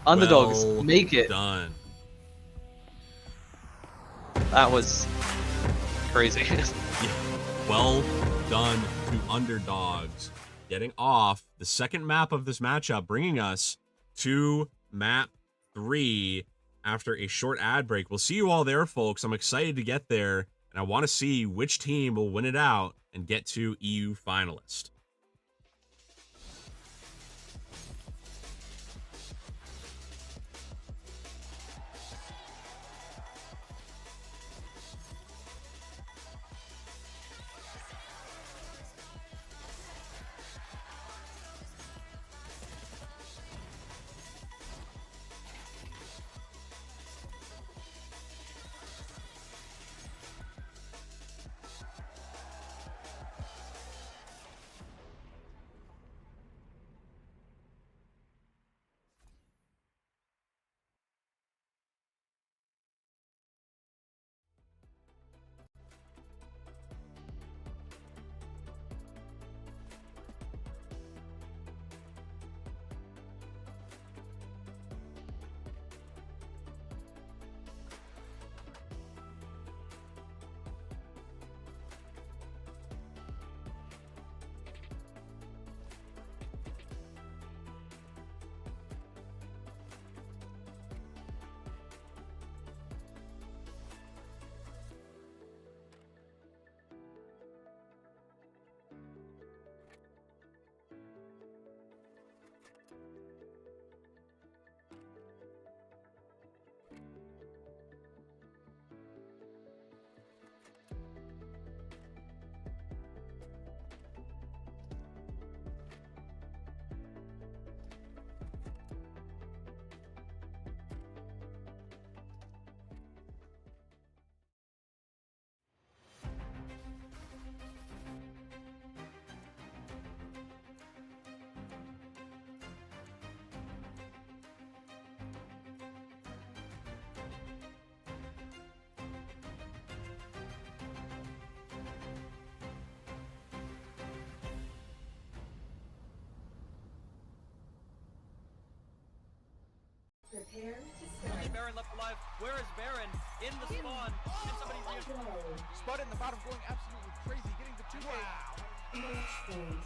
Underdogs make it. Done. That was crazy. Yeah. Well done to Underdogs. Getting off the second map of this matchup, bringing us to map 3 after a short ad break. We'll see you all there, folks. I'm excited to get there, and I want to see which team will win it out and get to EU finalist. Prepare to start. Baron left alive. Where is Baron? In the spawn. And somebody's Spud in the bottom going absolutely crazy, getting the 2K. Match point.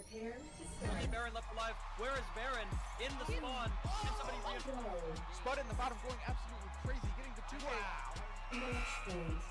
Prepare to Only start. Baron left alive. Where is Baron? In the spawn. Can somebody Go. Spud in the bottom going absolutely crazy, getting the 2K. Match point.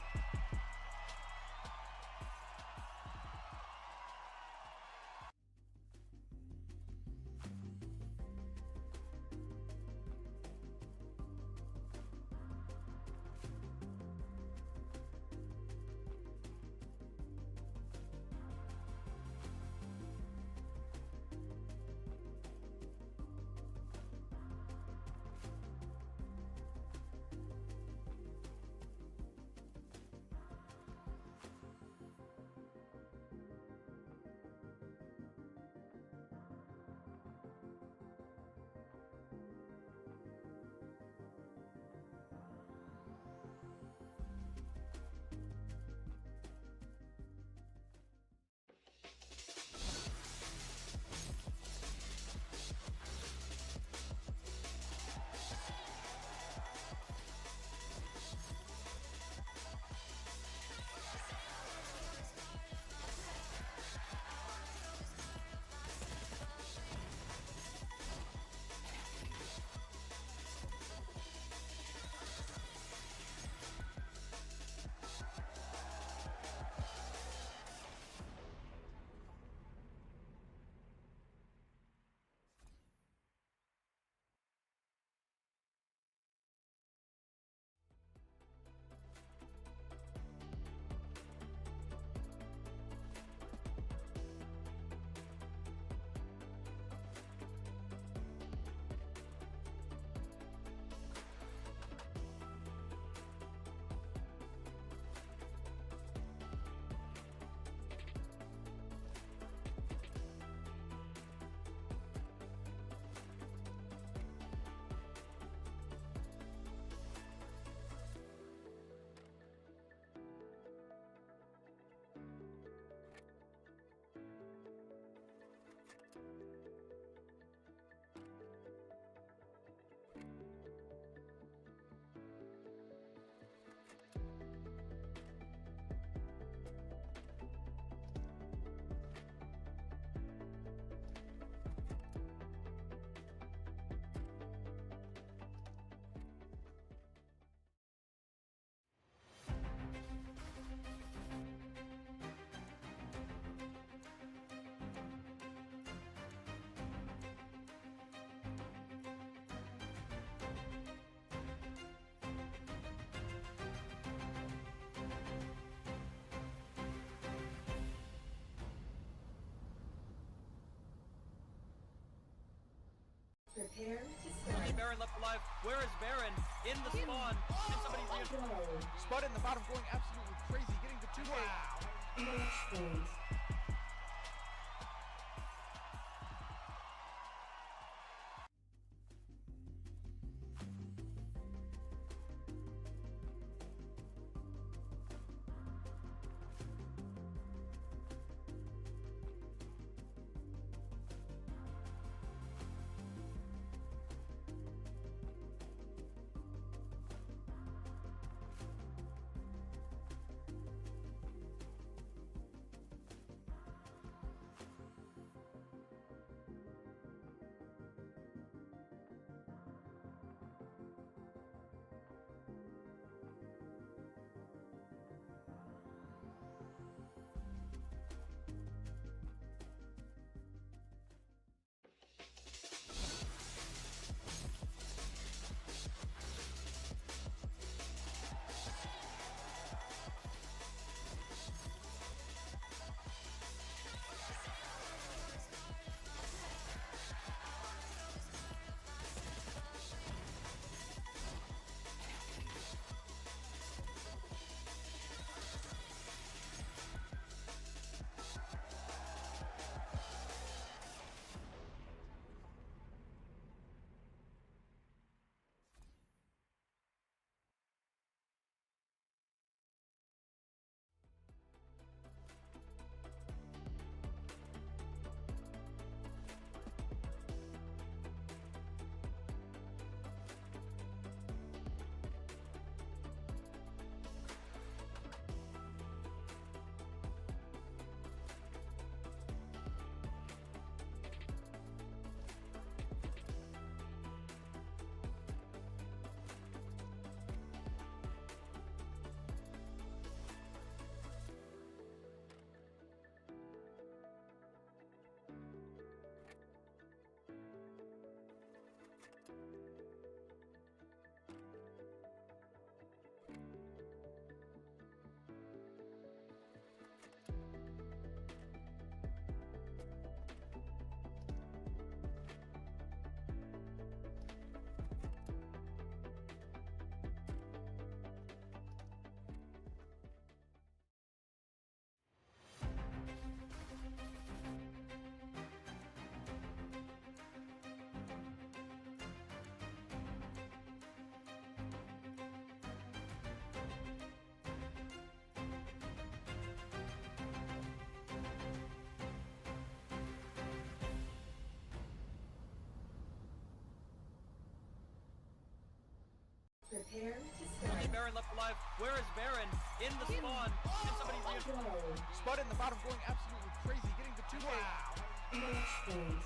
Prepare to Only start. Baron left alive. Where is Baron? In the spawn. Can somebody Go. Spud in the bottom going absolutely crazy, getting the 2K. Match point. Baron left alive. Where is Baron? In the spawn. Can somebody reinforce? Spud in the bottom going absolutely crazy, getting the 2K. Match point.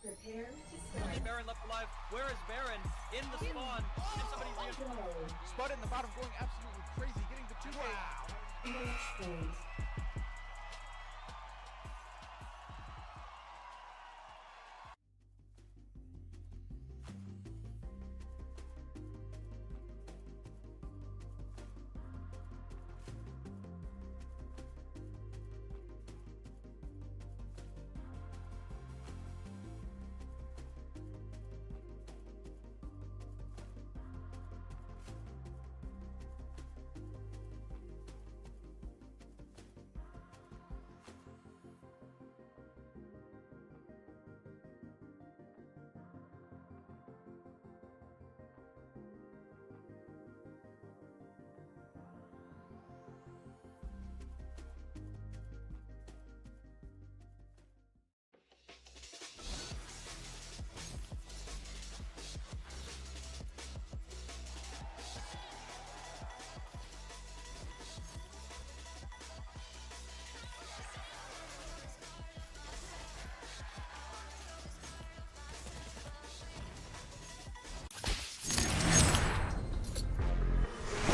Prepare to start. Baron left alive. Where is Baron? In the spawn. Can somebody reinforce? Spud in the bottom going absolutely crazy, getting the 2K. Match point.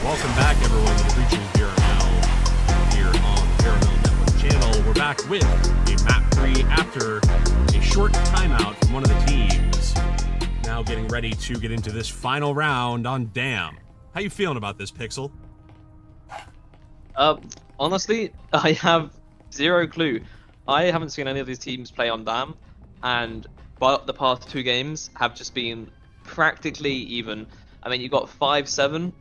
Welcome back, everyone, to Breaching VRML here on the VRML Network channel. We're back with a map 3 after a short timeout from one of the teams. Now getting ready to get into this final round on Dam. How you feeling about this, Pixel? Honestly, I have zero clue. I haven't seen any of these teams play on Dam, and but the past two games have just been practically even. I mean, you got 5-7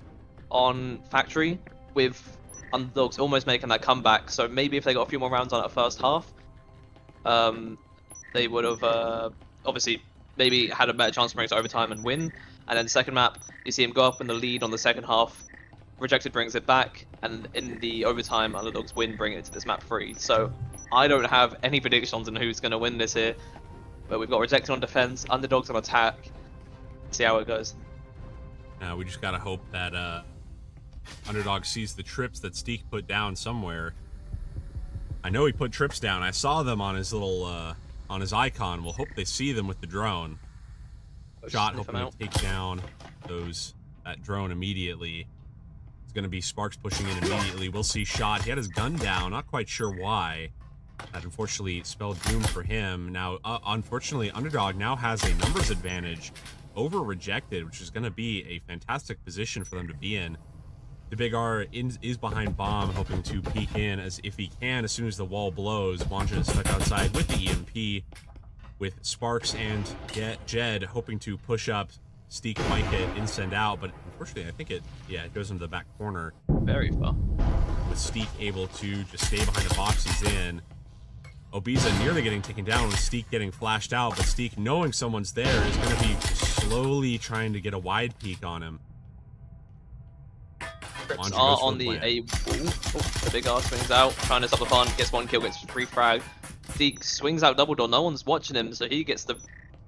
on Factory, with Underdogs almost making that comeback. So maybe if they got a few more rounds on it first half, they would have obviously maybe had a better chance to bring it to overtime and win. And then second map, you see him go up in the lead on the second half. Rejected brings it back, and in the overtime, Underdogs win, bringing it to this map 3. So I don't have any predictions on who's going to win this here, but we've got Rejected on defense, Underdogs on attack. See how it goes. We just gotta hope that Underdog sees the trips that Steak put down somewhere. I know he put trips down. I saw them on his little on his icon. We'll hope they see them with the drone. Shot hoping to take down that drone immediately. It's going to be Sparks pushing in immediately. We'll see Shot. He had his gun down. Not quite sure why. That unfortunately spelled doom for him. Now, unfortunately, Underdog now has a numbers advantage over Rejected, which is going to be a fantastic position for them to be in. The Big R is behind bomb, hoping to peek in as if he can as soon as the wall blows. Wanja is stuck outside with the EMP, with Sparks and Jed hoping to push up. Steak might hit in send out, but unfortunately, I think it goes into the back corner. Very far. With Steak able to just stay behind the box he's in. Obiza nearly getting taken down with Steak getting flashed out, but Steak, knowing someone's there, is going to be slowly trying to get a wide peek on him. Trips are on the A wall. The Big R swings out, trying to stop the punt, gets one kill, gets free frag. Steak swings out double door, no one's watching him, so he gets the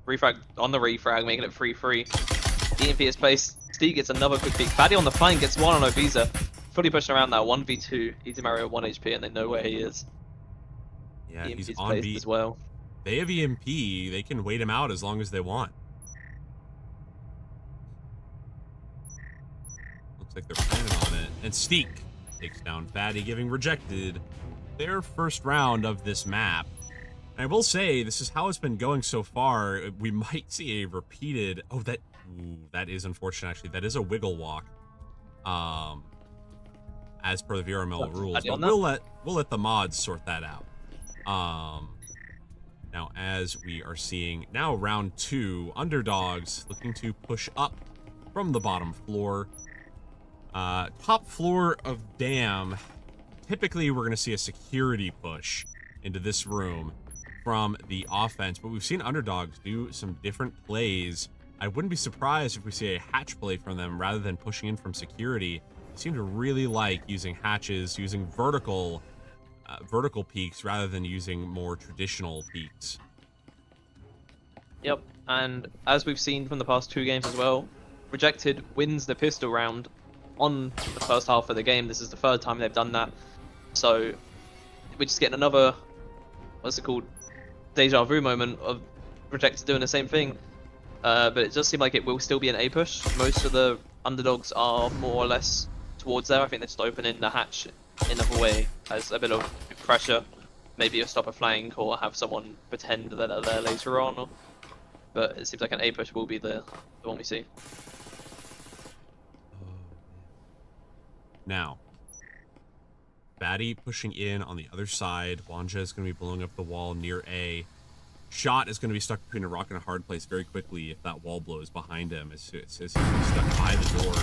refrag on the refrag, making it 3-3. EMP is placed. Steak gets another quick peek. Fatty on the flank gets one on Obiza. Fully pushing around that 1v2. Easy Mario 1 HP, and they know where he is. Yeah, EMP he's is on placed B as well. They have EMP. They can wait him out as long as they want. Looks like they're planning on it. And Steak takes down Fatty, giving Rejected their first round of this map. And I will say, this is how it's been going so far. We might see a repeated... Oh, that is unfortunate, actually. That is a wiggle walk. As per the VRML rules. But we'll let the mods sort that out. Now, as we are seeing now round 2, Underdogs looking to push up from the bottom floor. Top floor of Dam. Typically, we're going to see a security push into this room from the offense, but we've seen Underdogs do some different plays. I wouldn't be surprised if we see a hatch play from them rather than pushing in from security. They seem to really like using hatches, using vertical peaks rather than using more traditional peaks. Yep, and as we've seen from the past 2 games as well, Rejected wins the pistol round on the first half of the game. This is the 3rd time they've done that. So we're just getting another, what's it called, deja vu moment of Rejected doing the same thing. But it does seem like it will still be an A push. Most of the Underdogs are more or less towards there. I think they're just opening the hatch enough away as a bit of pressure. Maybe stop a flank or have someone pretend that they're there later on. But it seems like an A push will be the one we see. Now, Batty pushing in on the other side. Wanja is going to be blowing up the wall near A. Shot is going to be stuck between a rock and a hard place very quickly if that wall blows behind him. As he's stuck by the door.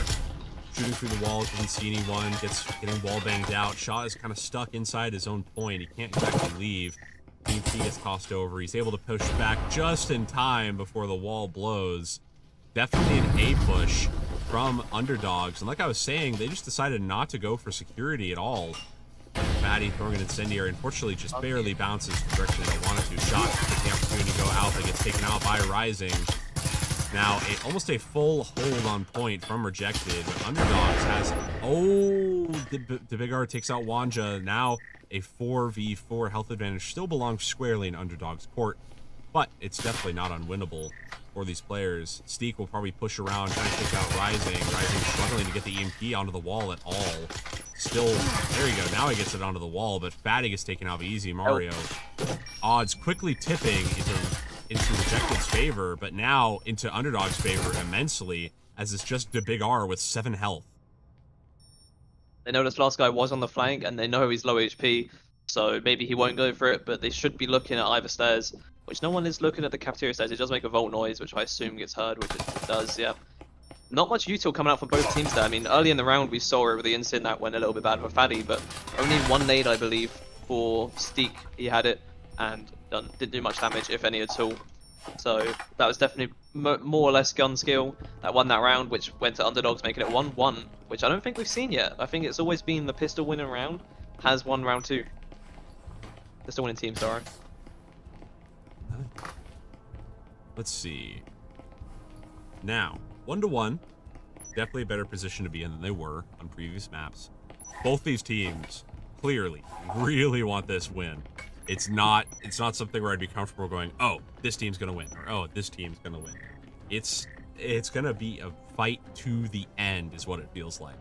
Shooting through the wall, doesn't see anyone, getting wall banged out. Shot is kind of stuck inside his own point. He can't exactly leave. EMP gets tossed over. He's able to push back just in time before the wall blows. Definitely an A push from Underdogs. And like I was saying, they just decided not to go for security at all. Batty throwing an incendiary, unfortunately just barely bounces the direction they wanted to. Shot takes the opportunity to go out, but gets taken out by Rising. Now, almost a full hold on point from Rejected, but Underdogs has... Oh, the Big R takes out Wanja. Now, a 4v4 health advantage still belongs squarely in Underdog's court, but it's definitely not unwinnable for these players. Steak will probably push around, trying to take out Rising. Rising struggling to get the EMP onto the wall at all. Still, there you go. Now he gets it onto the wall, but Fatty gets taken out by Easy Mario. Odds quickly tipping into Rejected's favor, but now into Underdog's favor immensely, as it's just the Big R with 7 health. They know this last guy was on the flank, and they know he's low HP, so maybe he won't go for it, but they should be looking at either stairs, which no one is looking at the cafeteria stairs. It does make a volt noise, which I assume gets heard, which it does, yeah. Not much util coming out for both teams there. I mean, early in the round we saw it with the incident that went a little bit bad for Fatty, but only 1 nade, I believe, for Steak. He had it. and didn't do much damage, if any at all. So that was definitely more or less gun skill that won that round, which went to underdogs, making it 1-1, which I don't think we've seen yet. I think it's always been the pistol winning round has won round 2. Pistol winning team, sorry. Let's see. Now, 1-1, definitely a better position to be in than they were on previous maps. Both these teams clearly really want this win. It's not something where I'd be comfortable going, oh, this team's gonna win, or oh, this team's gonna win. It's gonna be a fight to the end, is what it feels like.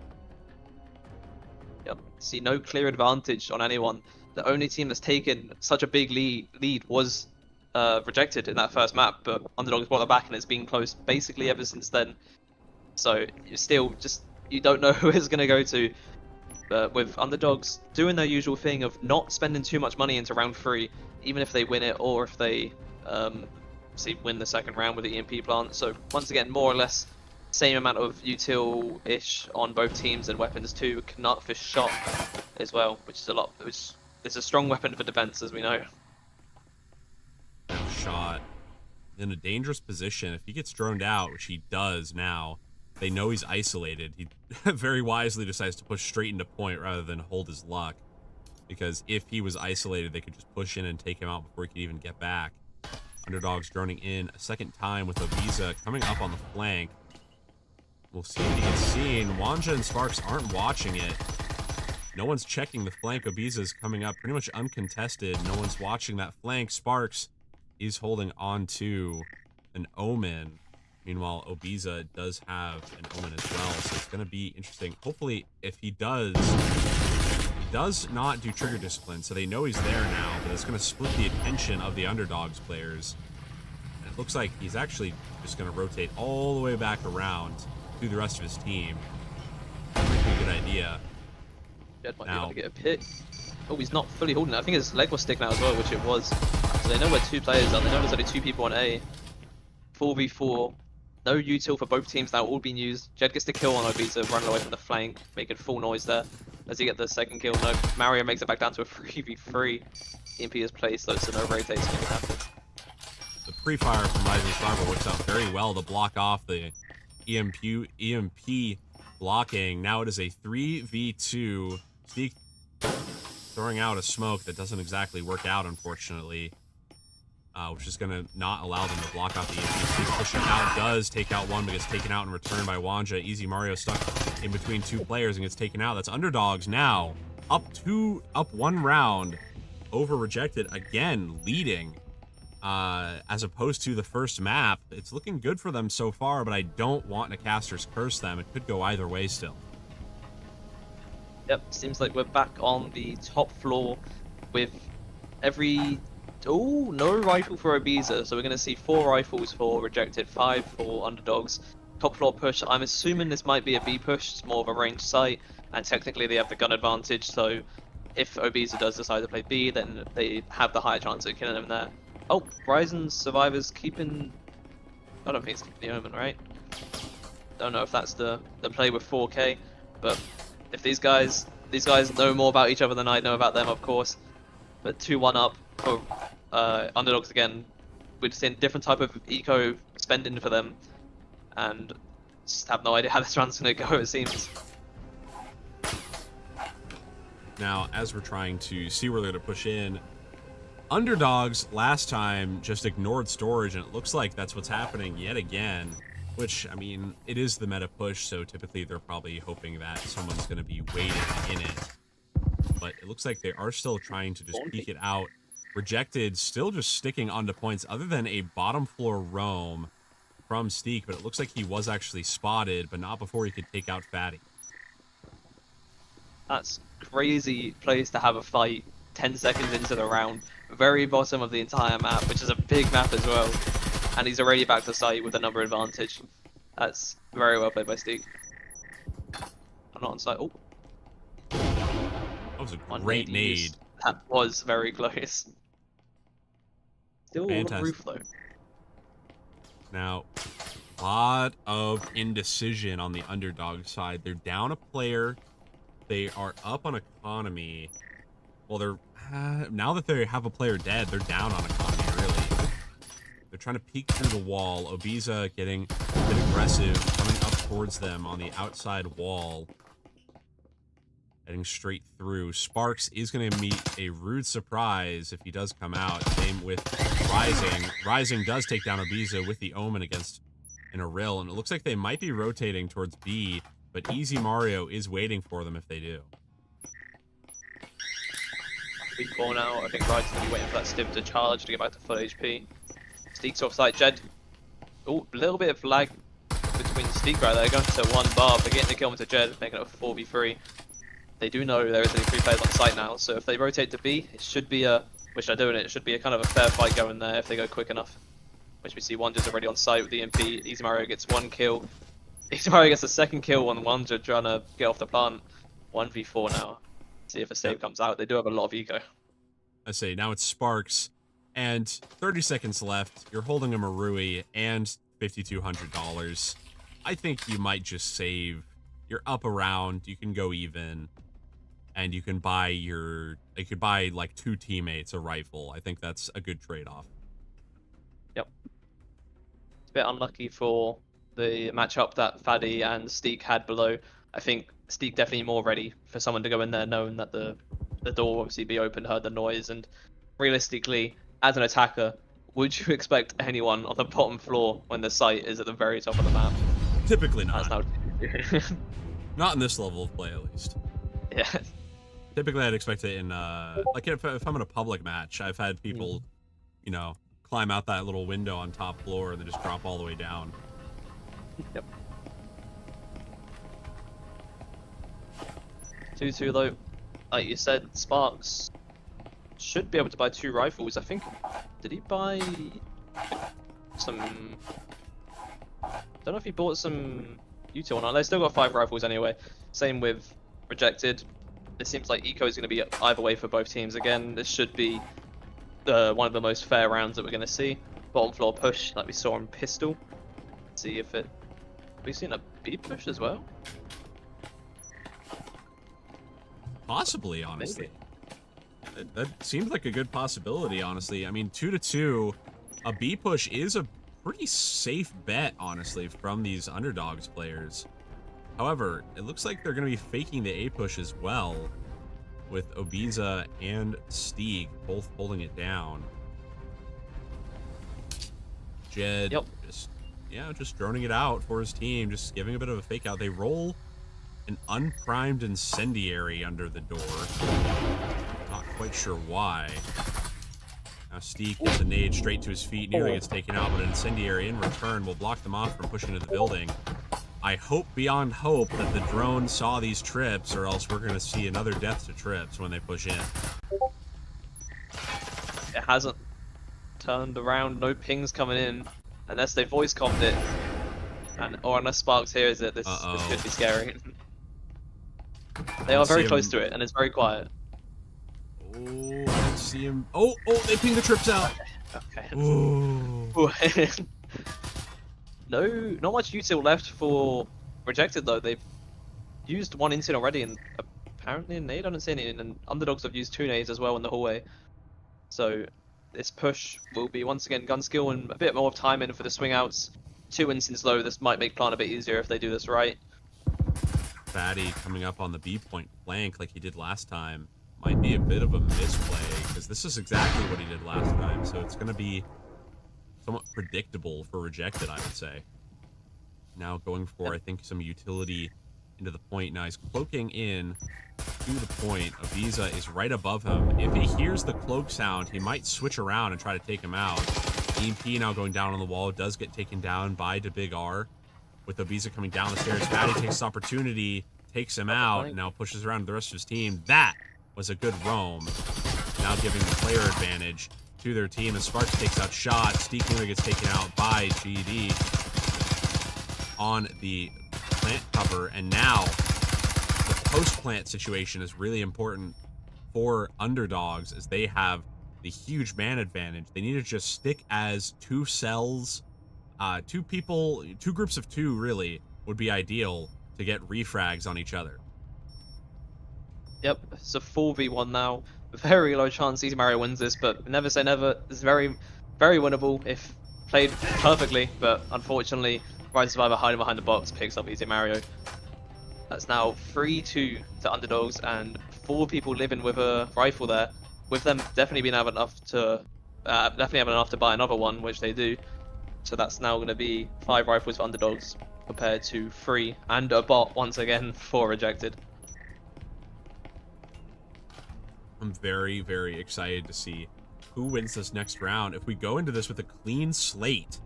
Yep. See no clear advantage on anyone. The only team that's taken such a big lead was rejected in that first map, but underdogs brought it back, and it's been close basically ever since then. So you still you don't know who it's gonna go to. But with underdogs doing their usual thing of not spending too much money into round 3, even if they win it or if they win the second round with the EMP plant. So once again, more or less same amount of util-ish on both teams, and weapons too. Cannot fish shot as well, which is a lot. Which is a strong weapon for defense, as we know. Shot in a dangerous position. If he gets droned out, which he does now, they know he's isolated. He very wisely decides to push straight into point rather than hold his luck, because if he was isolated, they could just push in and take him out before he could even get back. Underdogs droning in a second time with Obiza coming up on the flank. We'll see if he gets seen. Wanja and Sparks aren't watching it. No one's checking the flank. Obiza's coming up pretty much uncontested. No one's watching that flank. Sparks is holding on to an Omen. Meanwhile, Obiza does have an Omen as well, so it's going to be interesting. Hopefully, if he does not do trigger discipline, so they know he's there now, but it's going to split the attention of the underdogs players. And it looks like he's actually just going to rotate all the way back around to the rest of his team. Pretty good idea. Jed might be able to get a pick. Oh, he's not fully holding it. I think his leg was sticking out as well, which it was. So they know where 2 players are. They know there's only 2 people on A. 4v4. No util for both teams now, all being used. Jed gets the kill on Obiza, running away from the flank, making full noise there. Does he get the second kill? No. Mario makes it back down to a 3v3. EMP is placed though, so no rotating can happen. The pre-fire from Rising Star works out very well to block off the EMP blocking. Now it is a 3v2. Steak throwing out a smoke that doesn't exactly work out, unfortunately. Which is going to not allow them to block out the EMP. Pushing out does take out one, but gets taken out in return by Wanja. Easy Mario stuck in between 2 players and gets taken out. That's underdogs now. Up 1 round over rejected, again leading. As opposed to the first map, it's looking good for them so far, but I don't want to caster's curse them. It could go either way still. Yep, seems like we're back on the top floor with every... Oh, no rifle for Obiza, so we're going to see 4 rifles for rejected, 5 for underdogs. Top floor push, I'm assuming this might be a B push, it's more of a ranged site, and technically they have the gun advantage, so if Obiza does decide to play B, then they have the higher chance of killing him there. Oh, Ryzen survivors keeping... I don't think it's keeping the Omen, right? Don't know if that's the play with 4K, but if these guys know more about each other than I know about them, of course. But 2-1 up for underdogs again. We're just seeing different type of eco spending for them, and just have no idea how this round's gonna go, it seems. Now, as we're trying to see where they're gonna push in, underdogs last time just ignored storage, and it looks like that's what's happening yet again. Which, I mean, it is the meta push, so typically they're probably hoping that someone's gonna be waiting in it. But it looks like they are still trying to just peek it out. Rejected, still just sticking onto points other than a bottom floor roam from Steak, but it looks like he was actually spotted, but not before he could take out Fatty. That's crazy place to have a fight 10 seconds into the round. Very bottom of the entire map, which is a big map as well. And he's already back to site with a number advantage. That's very well played by Steak. I'm not on site. Oh. That was a great nade. That was very close. Still on the roof though. Now, a lot of indecision on the underdog side. They're down a player. They are up on economy. Well, they're now that they have a player dead, they're down on economy, really. They're trying to peek through the wall. Obiza getting a bit aggressive, coming up towards them on the outside wall. Heading straight through. Sparks is going to meet a rude surprise if he does come out. Same with Rising. Rising does take down Obiza with the Omen against an Arill, and it looks like they might be rotating towards B, but Easy Mario is waiting for them if they do. Weak 4 now. I think Rising's going to be waiting for that stim to charge to get back to full HP. Steek's offside. Jed. Oh, a little bit of lag between Steek right there. Going to 1 bar, but getting the kill into Jed, making it a 4v3. They do know there is only 3 players on site now, so if they rotate to B, it should be a, which they're doing it should be a kind of a fair fight going there if they go quick enough. Which we see Wander's already on site with the EMP. Easy Mario gets 1 kill. Easy Mario gets the 2nd kill on Wander trying to get off the plant. 1v4 now. See if a save comes out. They do have a lot of eco. I say now it's Sparks, and 30 seconds left. You're holding a Marui and $5,200. I think you might just save. You're up around. You can go even. And you can buy like 2 teammates a rifle. I think that's a good trade-off. Yep. It's a bit unlucky for the matchup that Faddy and Steek had below. I think Steek definitely more ready for someone to go in there knowing that the door will obviously be open, heard the noise, and realistically, as an attacker, would you expect anyone on the bottom floor when the site is at the very top of the map? Typically not. That's Not in this level of play, at least. Yeah. Typically, I'd expect it in, like if I'm in a public match, I've had people, you know, climb out that little window on top floor and then just drop all the way down. Yep. 2-2 though. Like you said, Sparks should be able to buy 2 rifles. I think, did he buy some... Don't know if he bought some util or not. They still got 5 rifles anyway. Same with Rejected. It seems like eco is going to be either way for both teams. Again, this should be one of the most fair rounds that we're going to see. Bottom floor push, like we saw in Pistol. Let's see if it... Have we seen a B push as well? Possibly, honestly. That seems like a good possibility, honestly. I mean, 2-2, a B push is a pretty safe bet, honestly, from these underdogs players. However, it looks like they're going to be faking the A push as well, with Obiza and Steeg both holding it down. Jed just droning it out for his team, just giving a bit of a fake out. They roll an unprimed incendiary under the door. Not quite sure why. Now Steeg gets a nade straight to his feet, nearly gets taken out, but an incendiary in return will block them off from pushing into the building. I hope beyond hope that the drone saw these trips, or else we're going to see another death to trips when they push in. It hasn't turned around. No pings coming in, unless they voice comped it, or unless Sparks hears it. This could be scary. They are very close to it, and it's very quiet. Oh, I don't see him. Oh, they pinged the trips out. Okay. Ooh. No, not much util left for Rejected though. They've used 1 instant already, and apparently a nade. I don't see any, and Underdogs have used 2 nades as well in the hallway. So this push will be once again gun skill and a bit more time in for the swing outs. 2 instants low. This might make plan a bit easier if they do this right. Fatty coming up on the B point flank like he did last time might be a bit of a misplay, because this is exactly what he did last time. So it's going to be somewhat predictable for Rejected, I would say. Now going for, I think, some utility into the point. Now he's cloaking in to the point. Aviza is right above him. If he hears the cloak sound, he might switch around and try to take him out. EMP now going down on the wall, does get taken down by the Big R. With Aviza coming down the stairs, Fatty takes this opportunity, takes him out, and now pushes around the rest of his team. That was a good roam. Now giving the player advantage to their team as Sparks takes out shot. Steek nearly gets taken out by GD on the plant cover, and now the post-plant situation is really important for underdogs as they have the huge man advantage. They need to just stick as 2 cells, 2 people, 2 groups of 2 really would be ideal to get refrags on each other. Yep, it's a 4v1 now. very low chance Easy Mario wins this, but never say never. It's very, very winnable if played perfectly, but unfortunately, Rise Survivor hiding behind the box picks up Easy Mario. That's now 3-2 to underdogs, and 4 people living with a rifle there. With them definitely being able enough to, definitely having enough to buy another one, which they do. So that's now going to be 5 rifles for underdogs compared to 3, and a bot once again for rejected. I'm very, very excited to see who wins this next round. If we go into this with a clean slate,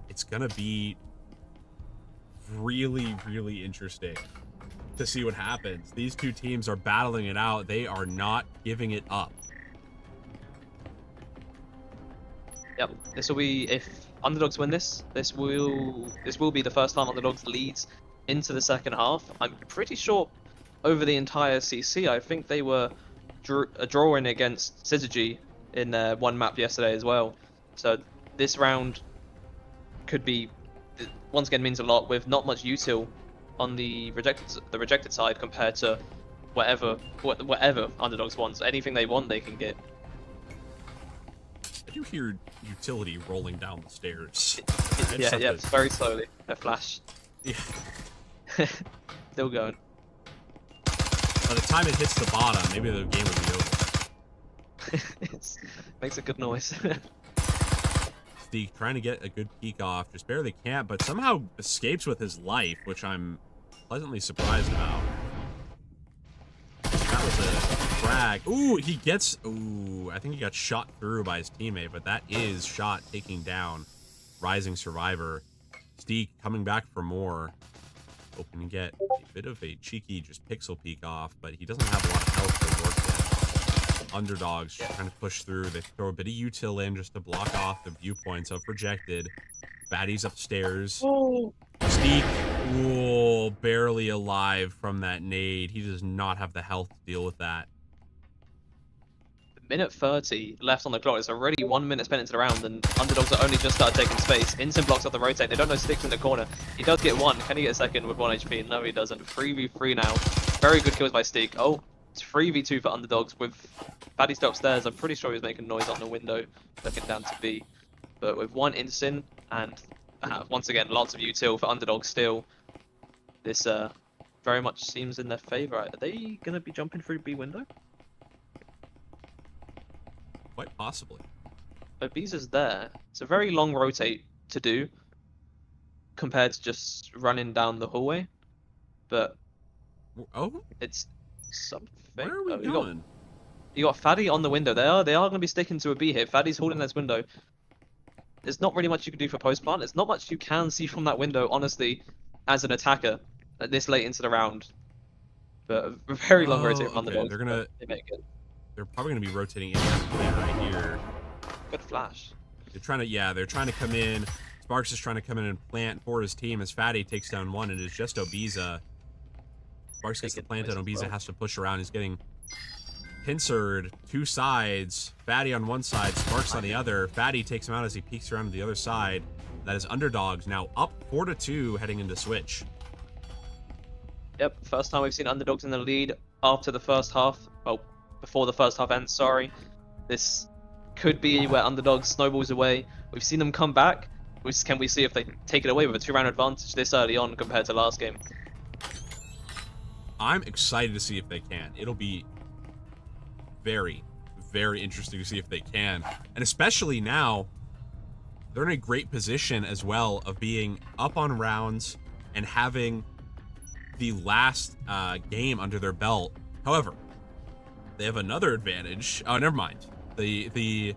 it's gonna be really, really interesting to see what happens. These two teams are battling it out. They are not giving it up. Yep, this will be, if underdogs win this, this will be the first time underdogs leads into the second half. I'm pretty sure over the entire CC, I think they were drawing against Syzygy in one map yesterday as well. So this round could be, once again, means a lot with not much util on the rejected side compared to whatever underdogs wants. Anything they want, they can get. I do hear utility rolling down the stairs. Yeah, very slowly. A flash. Yeah. Still going. By the time it hits the bottom, maybe the game would be over. It makes a good noise. Steve trying to get a good peek off, just barely can't, but somehow escapes with his life, which I'm pleasantly surprised about. That was a frag. Ooh, he gets... Ooh, I think he got shot through by his teammate, but that is shot taking down Rising Survivor. Steak coming back for more. Hoping to get a bit of a cheeky just pixel peek off, but he doesn't have a lot of health to work with. Underdogs trying to push through. They throw a bit of util in just to block off the viewpoints of rejected. Fatty's upstairs. Oh. Steak, ooh, barely alive from that nade. He does not have the health to deal with that. Minute 30 left on the clock. It's already 1 minute spent into the round, and underdogs are only just started taking space. Instant blocks off the rotate. They don't know Stick's in the corner. He does get one. Can he get a second with 1 HP? No, he doesn't. 3v3 now. Very good kills by Stick. Oh, it's 3v2 for underdogs with Fatty still upstairs. I'm pretty sure he was making noise on the window, looking down to B. But with 1 instant and once again lots of util for underdogs still, this very much seems in their favor. Are they gonna be jumping through B window? Quite possibly. But B's is there. It's a very long rotate to do compared to just running down the hallway. But Oh, it's something. where are we Oh, going? You got Faddy on the window. They are going to be sticking to a B here. Faddy's holding this window. There's not really much you can do for post plant. There's not much you can see from that window, honestly, as an attacker at this late into the round. But a very long rotate from underdogs. They're gonna. They make it. They're probably gonna be rotating in right here. Good flash. They're trying to, yeah, they're trying to come in. Sparks is trying to come in and plant for his team as Fatty takes down one, and it's just Obiza. Sparks gets the plant, and Obiza has to push around. He's getting pincered 2 sides. Fatty on one side, Sparks on the other. Fatty takes him out as he peeks around to the other side. That is underdogs now up 4-2 heading into switch. Yep, first time we've seen underdogs in the lead after the first half. Well, before the first half ends, sorry. This could be where underdogs snowballs away. We've seen them come back. Can we see if they take it away with a 2-round advantage this early on compared to last game? I'm excited to see if they can. It'll be very, very interesting to see if they can. And especially now, they're in a great position as well of being up on rounds and having the last game under their belt. However, they have another advantage. Oh, never mind. The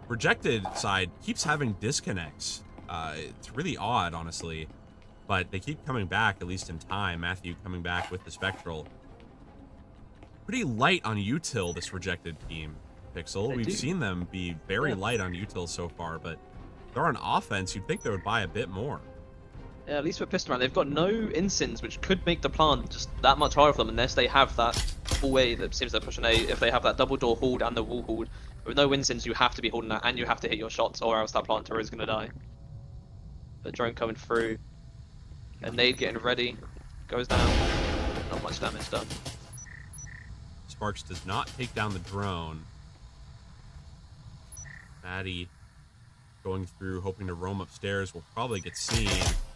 rejected side keeps having disconnects. It's really odd, honestly. But they keep coming back, at least in time. Matthew coming back with the Spectral. Pretty light on util, this rejected team, Pixel. We've seen them be very light on util so far, but they're on offense. You'd think they would buy a bit more. Yeah, at least with pistol round, they've got no insins, which could make the plant just that much harder for them unless they have that full A that seems they're pushing A. If they have that double door hold and the wall hold, with no insins, you have to be holding that and you have to hit your shots, or else that planter is going to die. The drone coming through, a nade getting ready, goes down, not much damage done. Sparks does not take down the drone. Fatty going through, hoping to roam upstairs, will probably get seen.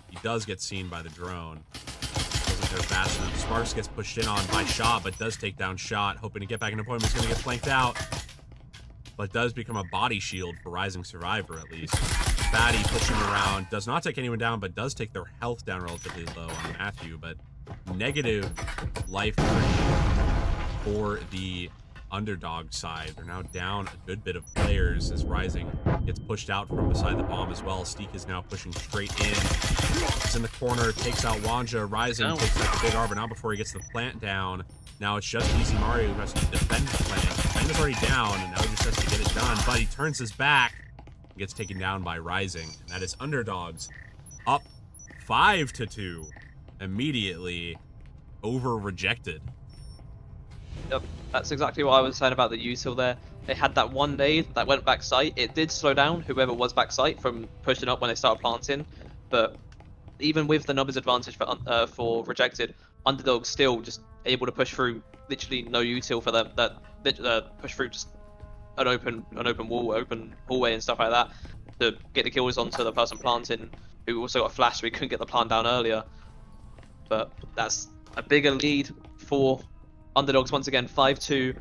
He does get seen by the drone. Wasn't there fast enough. Sparks gets pushed in on by Shot, but does take down Shot, hoping to get back into point. He's going to get flanked out, but does become a body shield for Rising Survivor, at least. Fatty pushing around, does not take anyone down, but does take their health down relatively low on Matthew, but negative life for the underdog side. They're now down a good bit of players as Rising gets pushed out from beside the bomb as well. Steak is now pushing straight in. He's in the corner, takes out Wanja. Rising takes out the big R, but not before he gets the plant down. Now it's just Easy Mario who has to defend the plant. The plant is already down, and now he just has to get it done, but he turns his back and gets taken down by Rising. And that is underdogs up 5-2 immediately over Rejected. Yep, that's exactly what I was saying about the util there. They had that one nade that went back site. It did slow down whoever was back site from pushing up when they started planting, but even with the numbers advantage for Rejected, underdogs still just able to push through. Literally no util for them. That push through just an open wall, open hallway and stuff like that to get the kills onto the person planting, who also got flashed so he couldn't get the plant down earlier. But that's a bigger lead for underdogs once again, 5-2.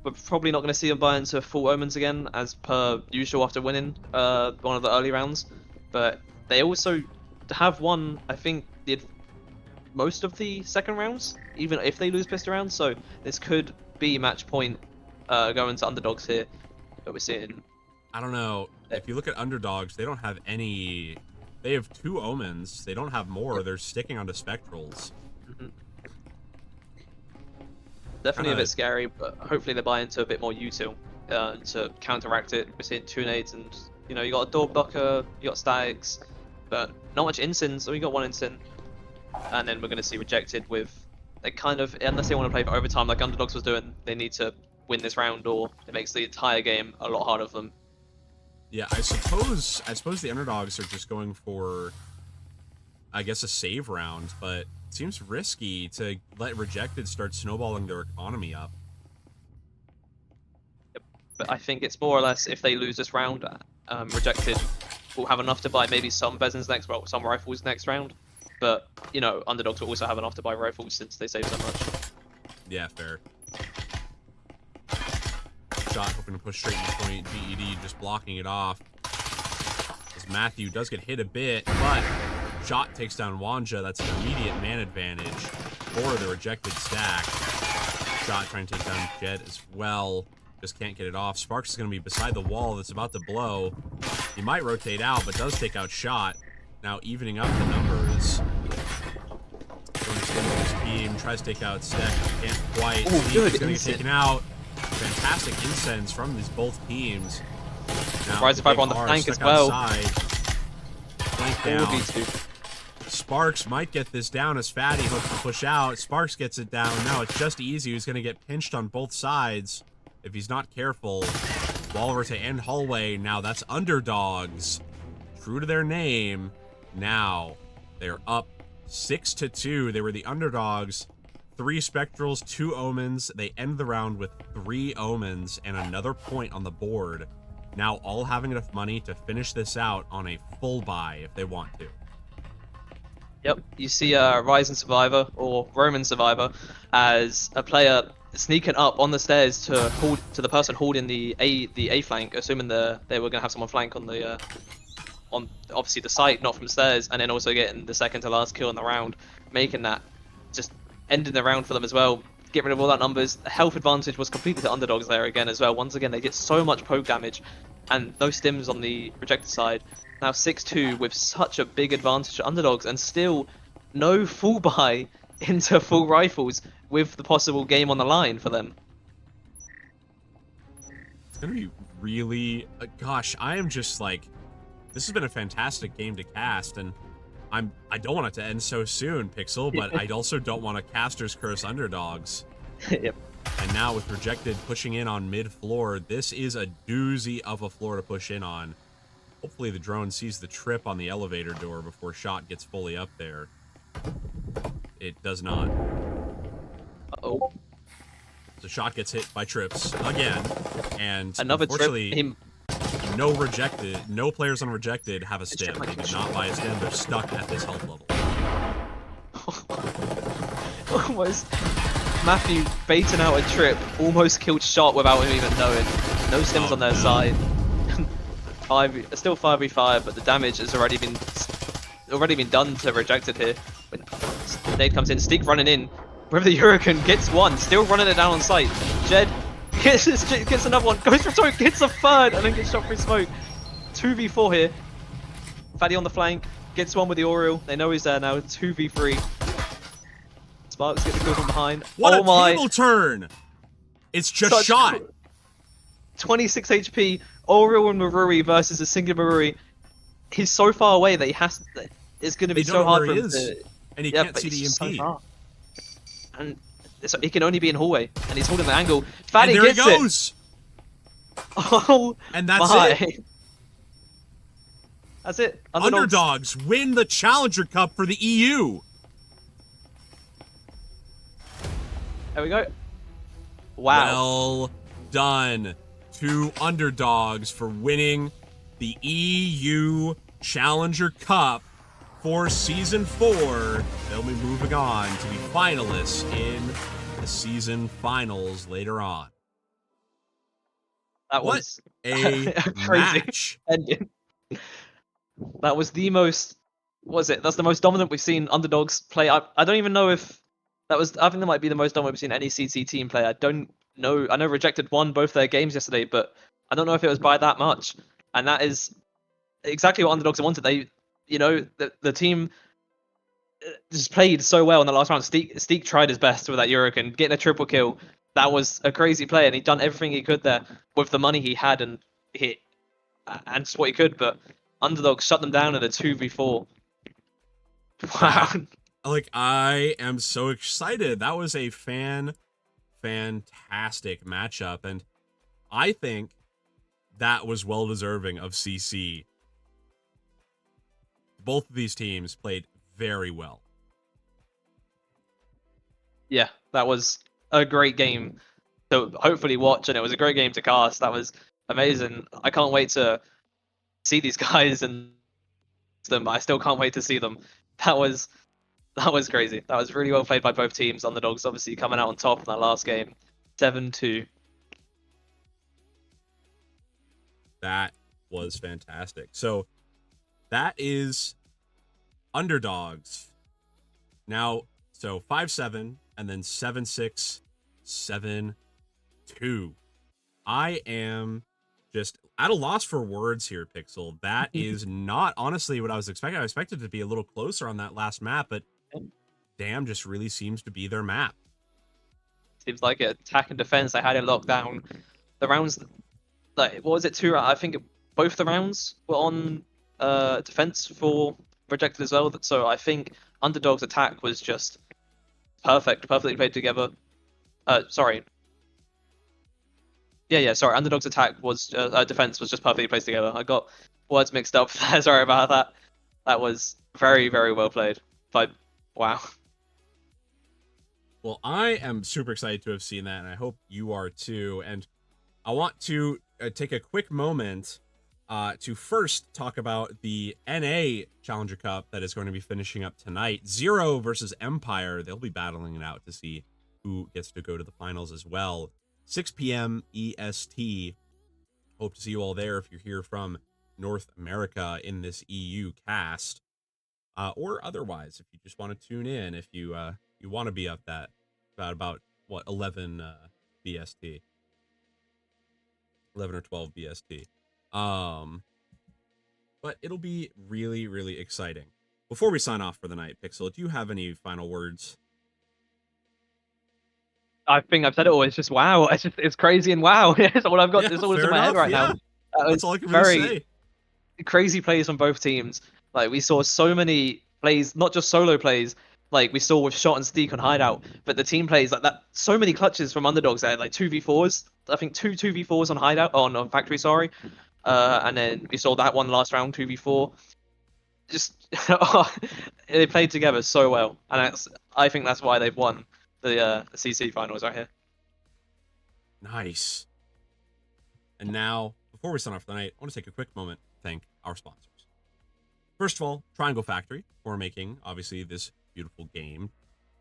We're probably not going to see them buy into full omens again, as per usual after winning one of the early rounds. But they also have won, I think, most of the second rounds, even if they lose pistol rounds. So this could be match point going to underdogs here that we're seeing. I don't know. If you look at underdogs, they don't have any. They have 2 omens. They don't have more. They're sticking onto spectrals. Mm-hmm. Definitely a bit scary, but hopefully they buy into a bit more util to counteract it. We're seeing 2 nades, and you got a door blocker, you got statics, but not much insins. So we got 1 insin, and then we're going to see Rejected with they kind of, unless they want to play for overtime like underdogs was doing, they need to win this round, or it makes the entire game a lot harder for them. Yeah, I suppose the underdogs are just going for, I guess, a save round, but it seems risky to let Rejected start snowballing their economy up. Yep. But I think it's more or less, if they lose this round, Rejected will have enough to buy maybe some Bezins next, well, some rifles next round. But, underdogs will also have enough to buy rifles since they save so much. Yeah, fair. Shot hoping to push straight into point. GED just blocking it off. As Matthew does get hit a bit, but Shot takes down Wanja. That's an immediate man advantage for the Rejected stack. Shot trying to take down Jed as well. Just can't get it off. Sparks is going to be beside the wall that's about to blow. He might rotate out, but does take out Shot. Now evening up the numbers. Going to stand with his team. Tries to take out Steck. Can't quite. Oh, good. He's going to get taken out. Fantastic incense from these both teams. Now, Rise Survivor on the flank as well. Flank down. Sparks might get this down as Fatty hopes to push out. Sparks gets it down. Now it's just easy. He's going to get pinched on both sides if he's not careful. Wall to end hallway. Now that's underdogs. True to their name. Now they're up 6-2. They were the underdogs. 3 spectrals, 2 omens. They end the round with 3 omens and another point on the board. Now all having enough money to finish this out on a full buy if they want to. Yep, you see Rising Survivor or Roman Survivor as a player sneaking up on the stairs to hold to the person holding the A flank, assuming they were gonna have someone flank on the on obviously the site, not from stairs, and then also getting the second to last kill in the round, making that just ending the round for them as well. Get rid of all that numbers. The health advantage was completely to underdogs there again as well. Once again, they get so much poke damage, and those stims on the Rejected side. Now 6-2 with such a big advantage to underdogs, and still no full buy into full rifles with the possible game on the line for them. It's gonna be really, gosh, I am just like, this has been a fantastic game to cast, and I don't want it to end so soon, Pixel, but I also don't want to caster's curse underdogs. Yep. And now with Rejected pushing in on mid-floor, this is a doozy of a floor to push in on. Hopefully the drone sees the trip on the elevator door before Shot gets fully up there. It does not. Uh-oh. The shot gets hit by Trips again, and Another trip. unfortunately, no players on rejected have a stim. They do not buy a stim. They're stuck at this health level. Almost. Matthew baiting out a trip, almost killed shot without him even knowing. No stims on their side. Still 5v5, but the damage has already been done to rejected here. When Nade comes in, Steak running in with the Hurricane, gets one, still running it down on site. Jed gets another one, goes for smoke, gets a third, and then gets shot through smoke. 2v4 here. Fatty on the flank, gets one with the Oriole. They know he's there now. 2v3. Sparks get the kill from behind. What oh a my. table turn! It's just Such shot. 26 HP, Oriole and Marui versus a single Marui. He's so far away that he has. It's going to be They so don't know hard where for he him is, to. and he Yeah, can't but see the he's so EMP. far. And so he can only be in hallway, and he's holding the angle. Fatty And there he gets it. goes. Oh And that's my. it. That's it. Underdogs win the Challenger Cup for the EU. There we go. Wow. Well done to Underdogs for winning the EU Challenger Cup for Season 4. They'll be moving on to be finalists in the season finals later on. That What was a crazy match. ending. That was the most. What was it? That's the most dominant we've seen Underdogs play. I don't even know if that was. I think that might be the most dominant we've seen any CT team play. I don't know. I know Rejected won both their games yesterday, but I don't know if it was by that much. And that is exactly what Underdogs wanted. They, the team just played so well in the last round. Steak tried his best with that Hurricane, getting a triple kill. That was a crazy play, and he'd done everything he could there with the money he had and just what he could. But Underdogs shut them down in a 2v4. Wow. Like, I am so excited. That was a fantastic matchup, and I think that was well deserving of CC. Both of these teams played very well. Yeah, that was a great game to hopefully watch, and it was a great game to cast. That was amazing. I can't wait to see these guys and them. I still can't wait to see them. That was crazy. That was really well played by both teams. Underdogs obviously coming out on top in that last game, 7-2. That was fantastic. So that is Underdogs. Now, so 5-7 and then 7-6, 7-2. I am just at a loss for words here, Pixel. That is not honestly what I was expecting. I expected it to be a little closer on that last map, but damn, just really seems to be their map. Seems like it. Attack and defense, they had it locked down. The rounds, like, what was it, I think both the rounds were on defense for Rejected as well. So I think Underdog's attack was just perfectly played together. Sorry. Yeah, sorry. Underdog's attack was defense was just perfectly placed together. I got words mixed up there. Sorry about that. That was very, very well played. But wow. Well, I am super excited to have seen that, and I hope you are too. And I want to take a quick moment to first talk about the NA Challenger Cup that is going to be finishing up tonight. Zero versus Empire. They'll be battling it out to see who gets to go to the finals as well. 6 p.m. EST. Hope to see you all there if you're here from North America in this EU cast. Or otherwise, if you just want to tune in, if you want to be up that about what 11 BST, 11 or 12 BST. But it'll be really, really exciting. Before we sign off for the night, Pixel, do you have any final words? I think I've said it all. It's just wow. It's crazy and wow. That's all I've got. Yeah, That's all that's in fair my head enough, right yeah. now. That's all I can really say. Crazy plays from both teams. Like, we saw so many plays, not just solo plays, like we saw with Shot and Steak on Hideout, but the team plays like that. So many clutches from Underdogs there, like 2v4s. I think two 2v4s on Hideout, on Factory, sorry. And then we saw that one last round, 2v4. Just they played together so well, and I think that's why they've won the CC finals right here. Nice. And now, before we sign off for the night, I want to take a quick moment to thank our sponsors. First of all, Triangle Factory for making, obviously, this beautiful game,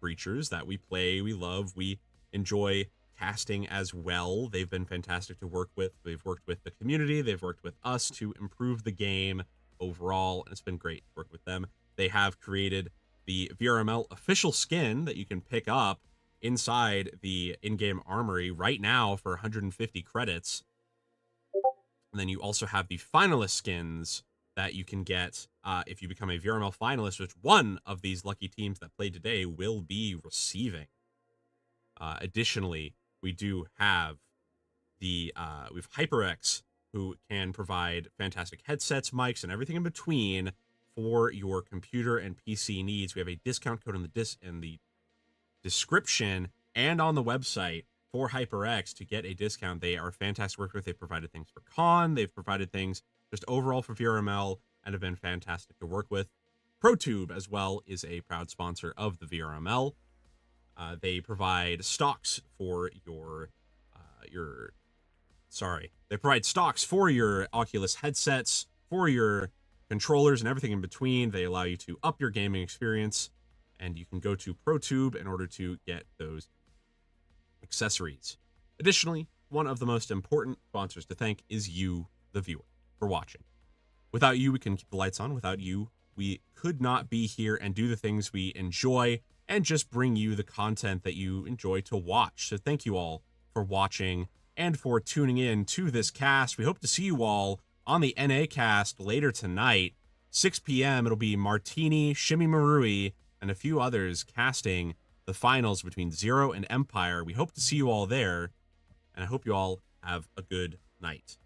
Breachers, that we play, we love, we enjoy casting as well. They've been fantastic to work with. They've worked with the community. They've worked with us to improve the game overall, and it's been great to work with them. They have created the VRML official skin that you can pick up inside the in-game armory right now for 150 credits. And then you also have the finalist skins that you can get if you become a VRML finalist, which one of these lucky teams that played today will be receiving. Additionally, we do have we have HyperX, who can provide fantastic headsets, mics, and everything in between for your computer and PC needs. We have a discount code in the description and on the website for HyperX to get a discount. They are fantastic to work with. They've provided things for Con. They've provided things just overall for VRML and have been fantastic to work with. ProTube as well is a proud sponsor of the VRML. They provide stocks for they provide stocks for your Oculus headsets, for your controllers, and everything in between. They allow you to up your gaming experience, and you can go to ProTube in order to get those accessories. Additionally, one of the most important sponsors to thank is you, the viewer, for watching. Without you, we can keep the lights on. Without you, we could not be here and do the things we enjoy and just bring you the content that you enjoy to watch. So thank you all for watching and for tuning in to this cast. We hope to see you all on the NA cast later tonight, 6 p.m. It'll be Martini, Shimmy Marui, and a few others casting the finals between Zero and Empire. We hope to see you all there, and I hope you all have a good night.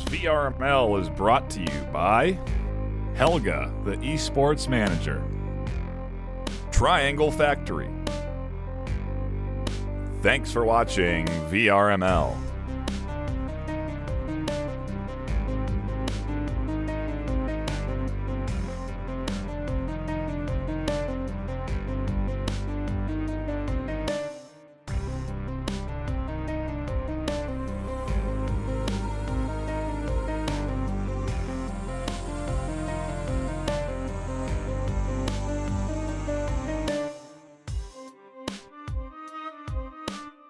VRML is brought to you by Helga, the esports manager, Triangle Factory. Thanks for watching VRML.